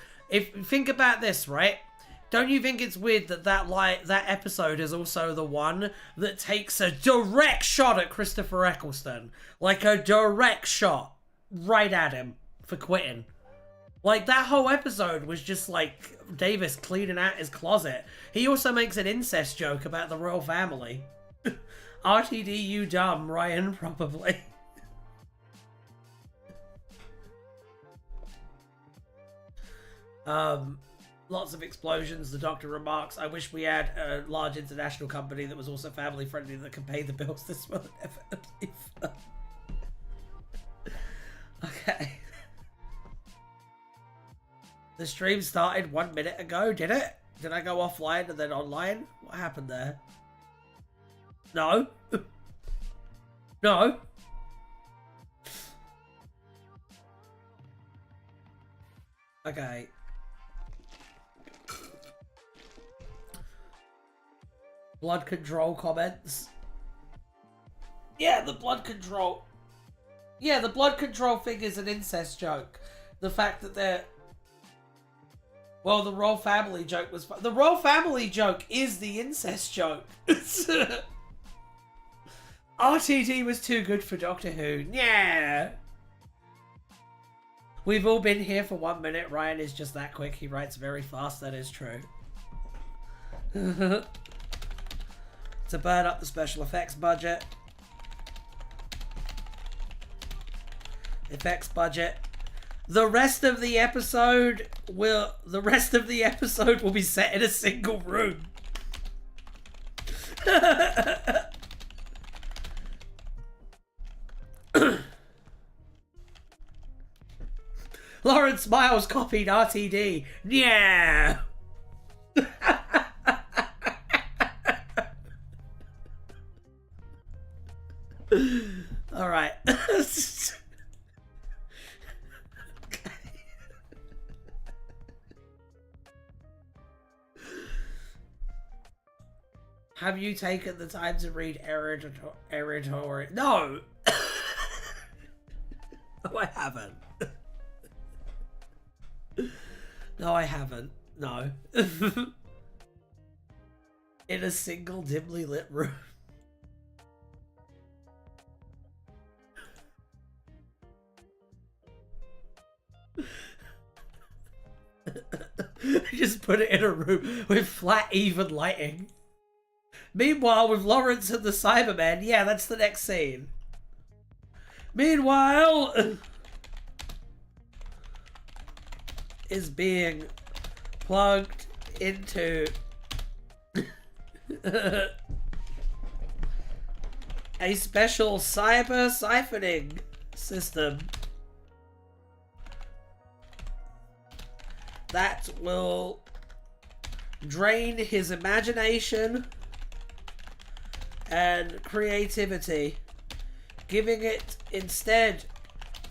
Think about this, right? Don't you think it's weird that that episode is also the one that takes a direct shot at Christopher Eccleston? Like a direct shot right at him for quitting. Like, that whole episode was just, like, Davis cleaning out his closet. He also makes an incest joke about the royal family. RTD, you dumb, Ryan, probably. Lots of explosions, the doctor remarks. I wish we had a large international company that was also family friendly that could pay the bills this well and never. Okay. The stream started 1 minute ago, did it? Did I go offline and then online? What happened there? No. No. Okay. Blood control comments. Yeah, the blood control. Yeah, the blood control thing is an incest joke. The fact that they're... Well, the royal family joke was... The royal family joke is the incest joke. RTD was too good for Doctor Who. Yeah. We've all been here for 1 minute. Ryan is just that quick. He writes very fast. That is true. To burn up the special effects budget. Effects budget. The rest of the episode will be set in a single room. Lawrence Miles copied RTD. Yeah. All right. Have you taken the time to read Hereditary? No! No, I haven't. No, I haven't. No. In a single dimly lit room. Just put it in a room with flat, even lighting. Meanwhile, with Lawrence and the Cybermen, yeah, that's the next scene. Meanwhile, is being plugged into a special cyber siphoning system that will drain his imagination and creativity, giving it instead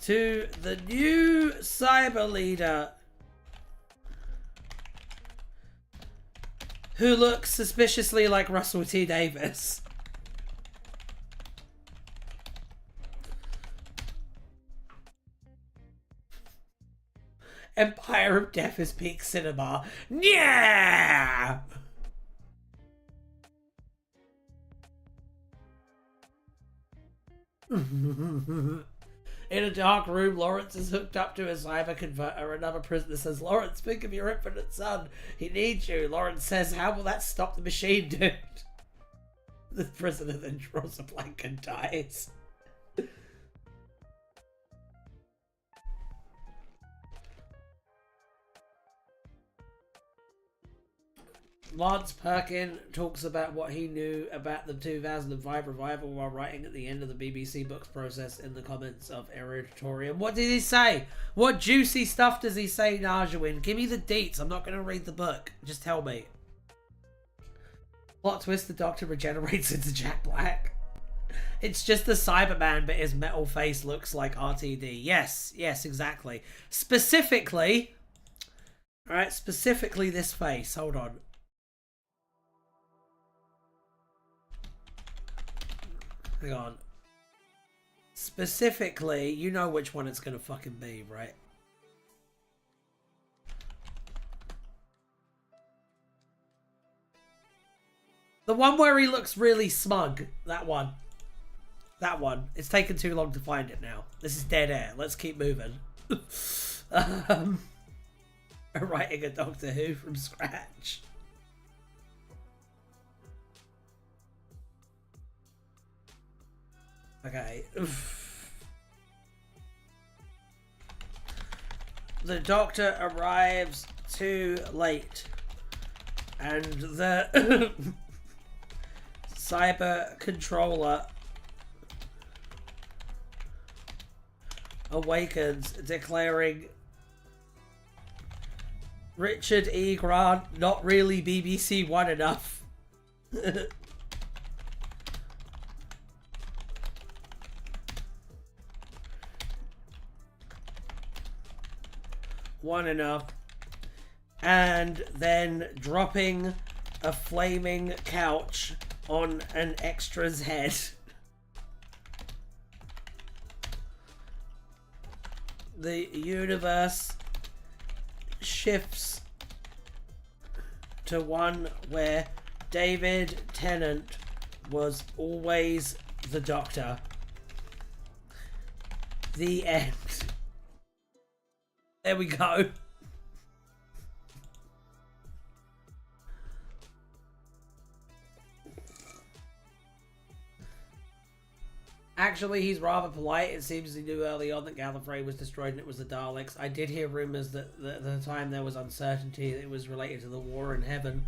to the new cyber leader, who looks suspiciously like Russell T. Davis. Empire of Death is peak cinema. Yeah! In a dark room, Lawrence is hooked up to a cyber converter. Another prisoner says, Lawrence, think of your infinite son. He needs you. Lawrence says, how will that stop the machine, dude? The prisoner then draws a blank and dies. Lance Perkin talks about what he knew about the 2005 revival while writing at the end of the BBC books process in the comments of Hereditorium. What did he say? What juicy stuff does he say, Narjawin? Give me the deets. I'm not going to read the book. Just tell me. Plot twist, the Doctor regenerates into Jack Black. It's just the Cyberman, but his metal face looks like RTD. Yes, exactly. Specifically... Alright, specifically this face. Hold on. Hang on. Specifically, you know which one it's gonna fucking be, right? The one where he looks really smug. That one. That one. It's taken too long to find it now. This is dead air. Let's keep moving. Writing a Doctor Who from scratch. Okay. The Doctor arrives too late. And the cyber controller awakens, declaring Richard E. Grant, not really BBC One enough. One enough. And then dropping a flaming couch on an extra's head. The universe shifts to one where David Tennant was always the Doctor. The end. There we go. Actually, he's rather polite. It seems he knew early on that Gallifrey was destroyed and it was the Daleks. I did hear rumours that at the time there was uncertainty that it was related to the war in heaven,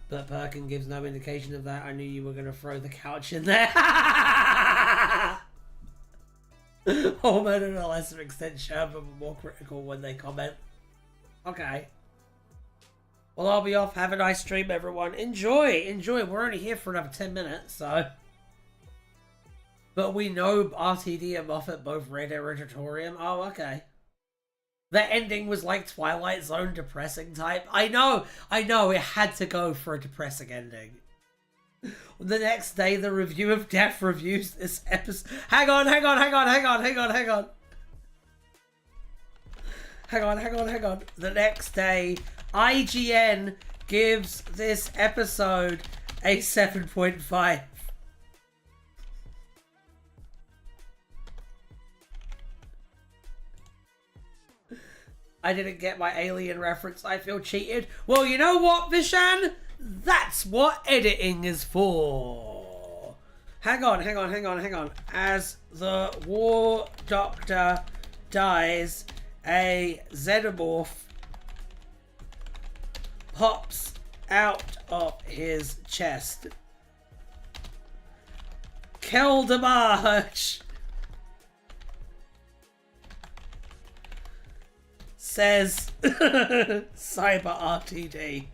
but Perkin gives no indication of that. I knew you were going to throw the couch in there. Holman and a lesser extent Sherman were more critical when they comment. Okay. Well, I'll be off. Have a nice stream, everyone. Enjoy. We're only here for another 10 minutes, so... But we know RTD and Moffat both read Hereditorium. Oh, okay. The ending was like Twilight Zone depressing type. I know. It had to go for a depressing ending. The next day, the Review of Death reviews this episode. Hang on. The next day, IGN gives this episode a 7.5. I didn't get my alien reference. I feel cheated. Well, you know what, Vishan? That's what editing is for. Hang on. As the War Doctor dies, a xenomorph pops out of his chest. Keldamarch says Cyber RTD.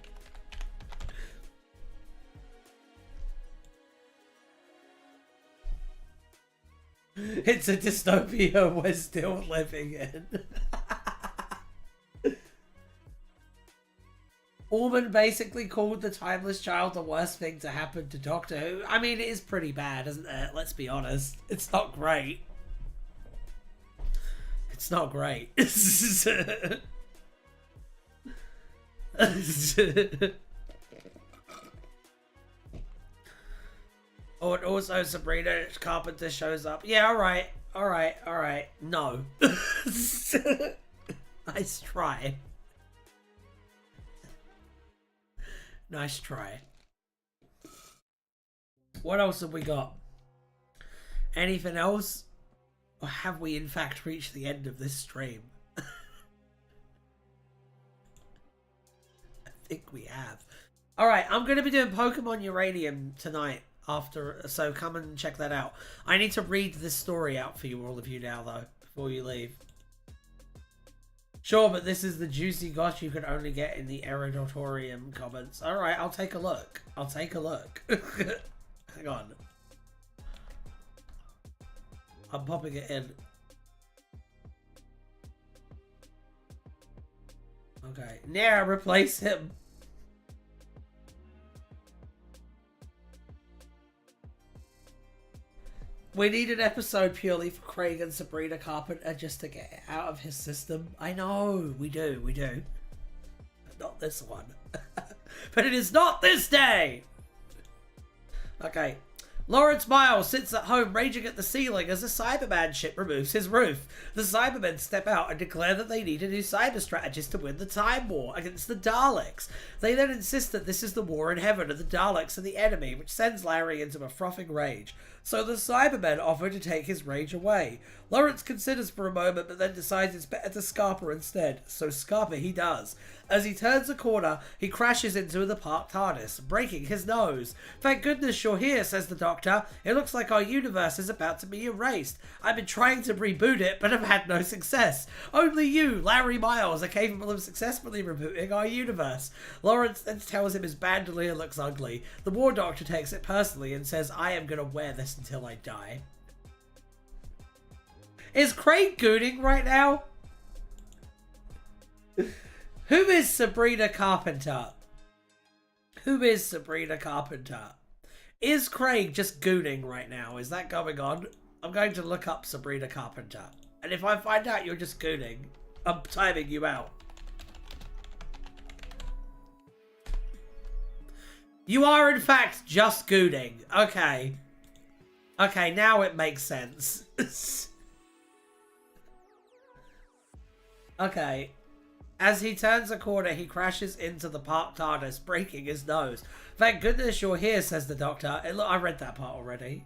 It's a dystopia we're still living in. Orman basically called the Timeless Child the worst thing to happen to Doctor Who. I mean, it is pretty bad, isn't it? Let's be honest. It's not great. It's not great. Oh, and also Sabrina Carpenter shows up. Yeah, alright. No. Nice try. Nice try. What else have we got? Anything else? Or have we in fact reached the end of this stream? I think we have. Alright, I'm going to be doing Pokemon Uranium tonight after, so come and check that out. I need to read this story out for you, all of you now, though, before you leave. Sure, but this is the juicy gosh you could only get in the Eridotorium comments. Alright, I'll take a look. I'll take a look. Hang on. I'm popping it in. Okay. Now replace him. We need an episode purely for Craig and Sabrina Carpenter just to get it out of his system. I know, we do. But not this one. But it is not this day! Okay. Lawrence Miles sits at home raging at the ceiling as a Cyberman ship removes his roof. The Cybermen step out and declare that they need a new cyber strategist to win the Time War against the Daleks. They then insist that this is the war in heaven and the Daleks are the enemy, which sends Larry into a frothing rage. So the Cybermen offer to take his rage away. Lawrence considers for a moment but then decides it's better to Scarpa instead. So Scarpa he does. As he turns a corner, he crashes into the parked TARDIS, breaking his nose. Thank goodness you're here, says the Doctor. It looks like our universe is about to be erased. I've been trying to reboot it, but have had no success. Only you, Larry Miles, are capable of successfully rebooting our universe. Lawrence then tells him his bandolier looks ugly. The War Doctor takes it personally and says, I am going to wear this until I die. Is Craig gooning right now? Who is Sabrina Carpenter? Who is Sabrina Carpenter? Is Craig just gooning right now? Is that going on? I'm going to look up Sabrina Carpenter. And if I find out you're just gooning, I'm timing you out. You are in fact just gooning. Okay. Okay, now it makes sense. Okay. As he turns a corner, he crashes into the parked TARDIS, breaking his nose. Thank goodness you're here, says the Doctor. Look, I read that part already.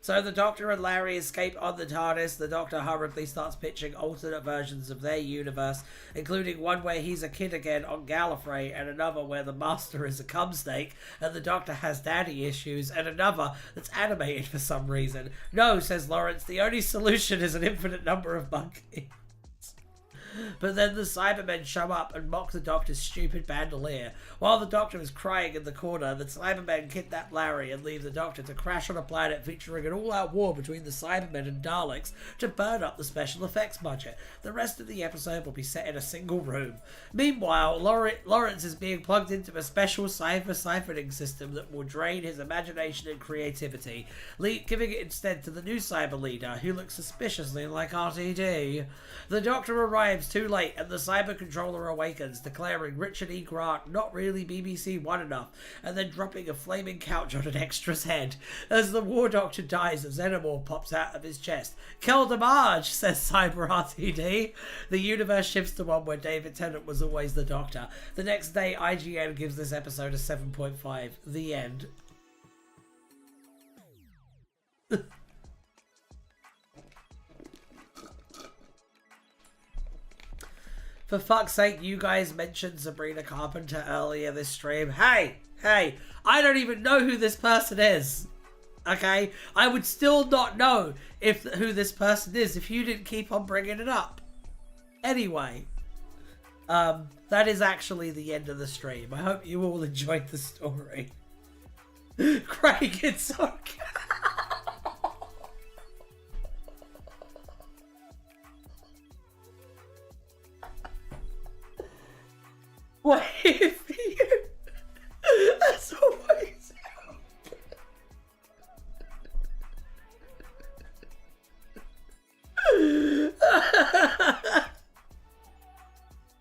So the Doctor and Larry escape on the TARDIS. The Doctor hurriedly starts pitching alternate versions of their universe, including one where he's a kid again on Gallifrey, and another where the Master is a cum snake, and the Doctor has daddy issues, and another that's animated for some reason. No, says Lawrence, the only solution is an infinite number of monkeys. But then the Cybermen show up and mock the Doctor's stupid bandolier. While the Doctor is crying in the corner, the Cybermen kidnap Larry and leave the Doctor to crash on a planet featuring an all-out war between the Cybermen and Daleks to burn up the special effects budget. The rest of the episode will be set in a single room. Meanwhile, Lawrence is being plugged into a special cypher-siphoning system that will drain his imagination and creativity, giving it instead to the new Cyber leader, who looks suspiciously like RTD. The Doctor arrives too late and the Cyber Controller awakens, declaring Richard E. Grant not really BBC One enough, and then dropping a flaming couch on an extra's head. As the War Doctor dies, a Xenomorph pops out of his chest. Kill the Marge, says Cyber RTD. The universe shifts to one where David Tennant was always the Doctor. The next day, IGN gives this episode a 7.5. The end. For fuck's sake, you guys mentioned Sabrina Carpenter earlier this stream. Hey, I don't even know who this person is. Okay? I would still not know who this person is if you didn't keep on bringing it up. Anyway, that is actually the end of the stream. I hope you all enjoyed the story. Craig, it's okay. Wait for you. That's always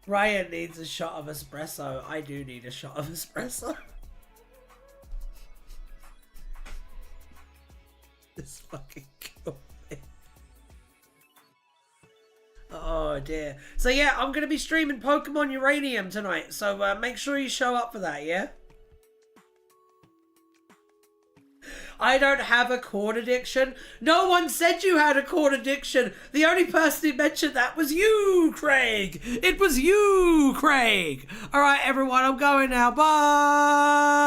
Ryan needs a shot of espresso. I do need a shot of espresso. This fucking killed me. Oh dear. So yeah, I'm going to be streaming Pokemon Uranium tonight. So make sure you show up for that, yeah? I don't have a corn addiction. No one said you had a corn addiction. The only person who mentioned that was you, Craig. It was you, Craig. All right, everyone, I'm going now. Bye.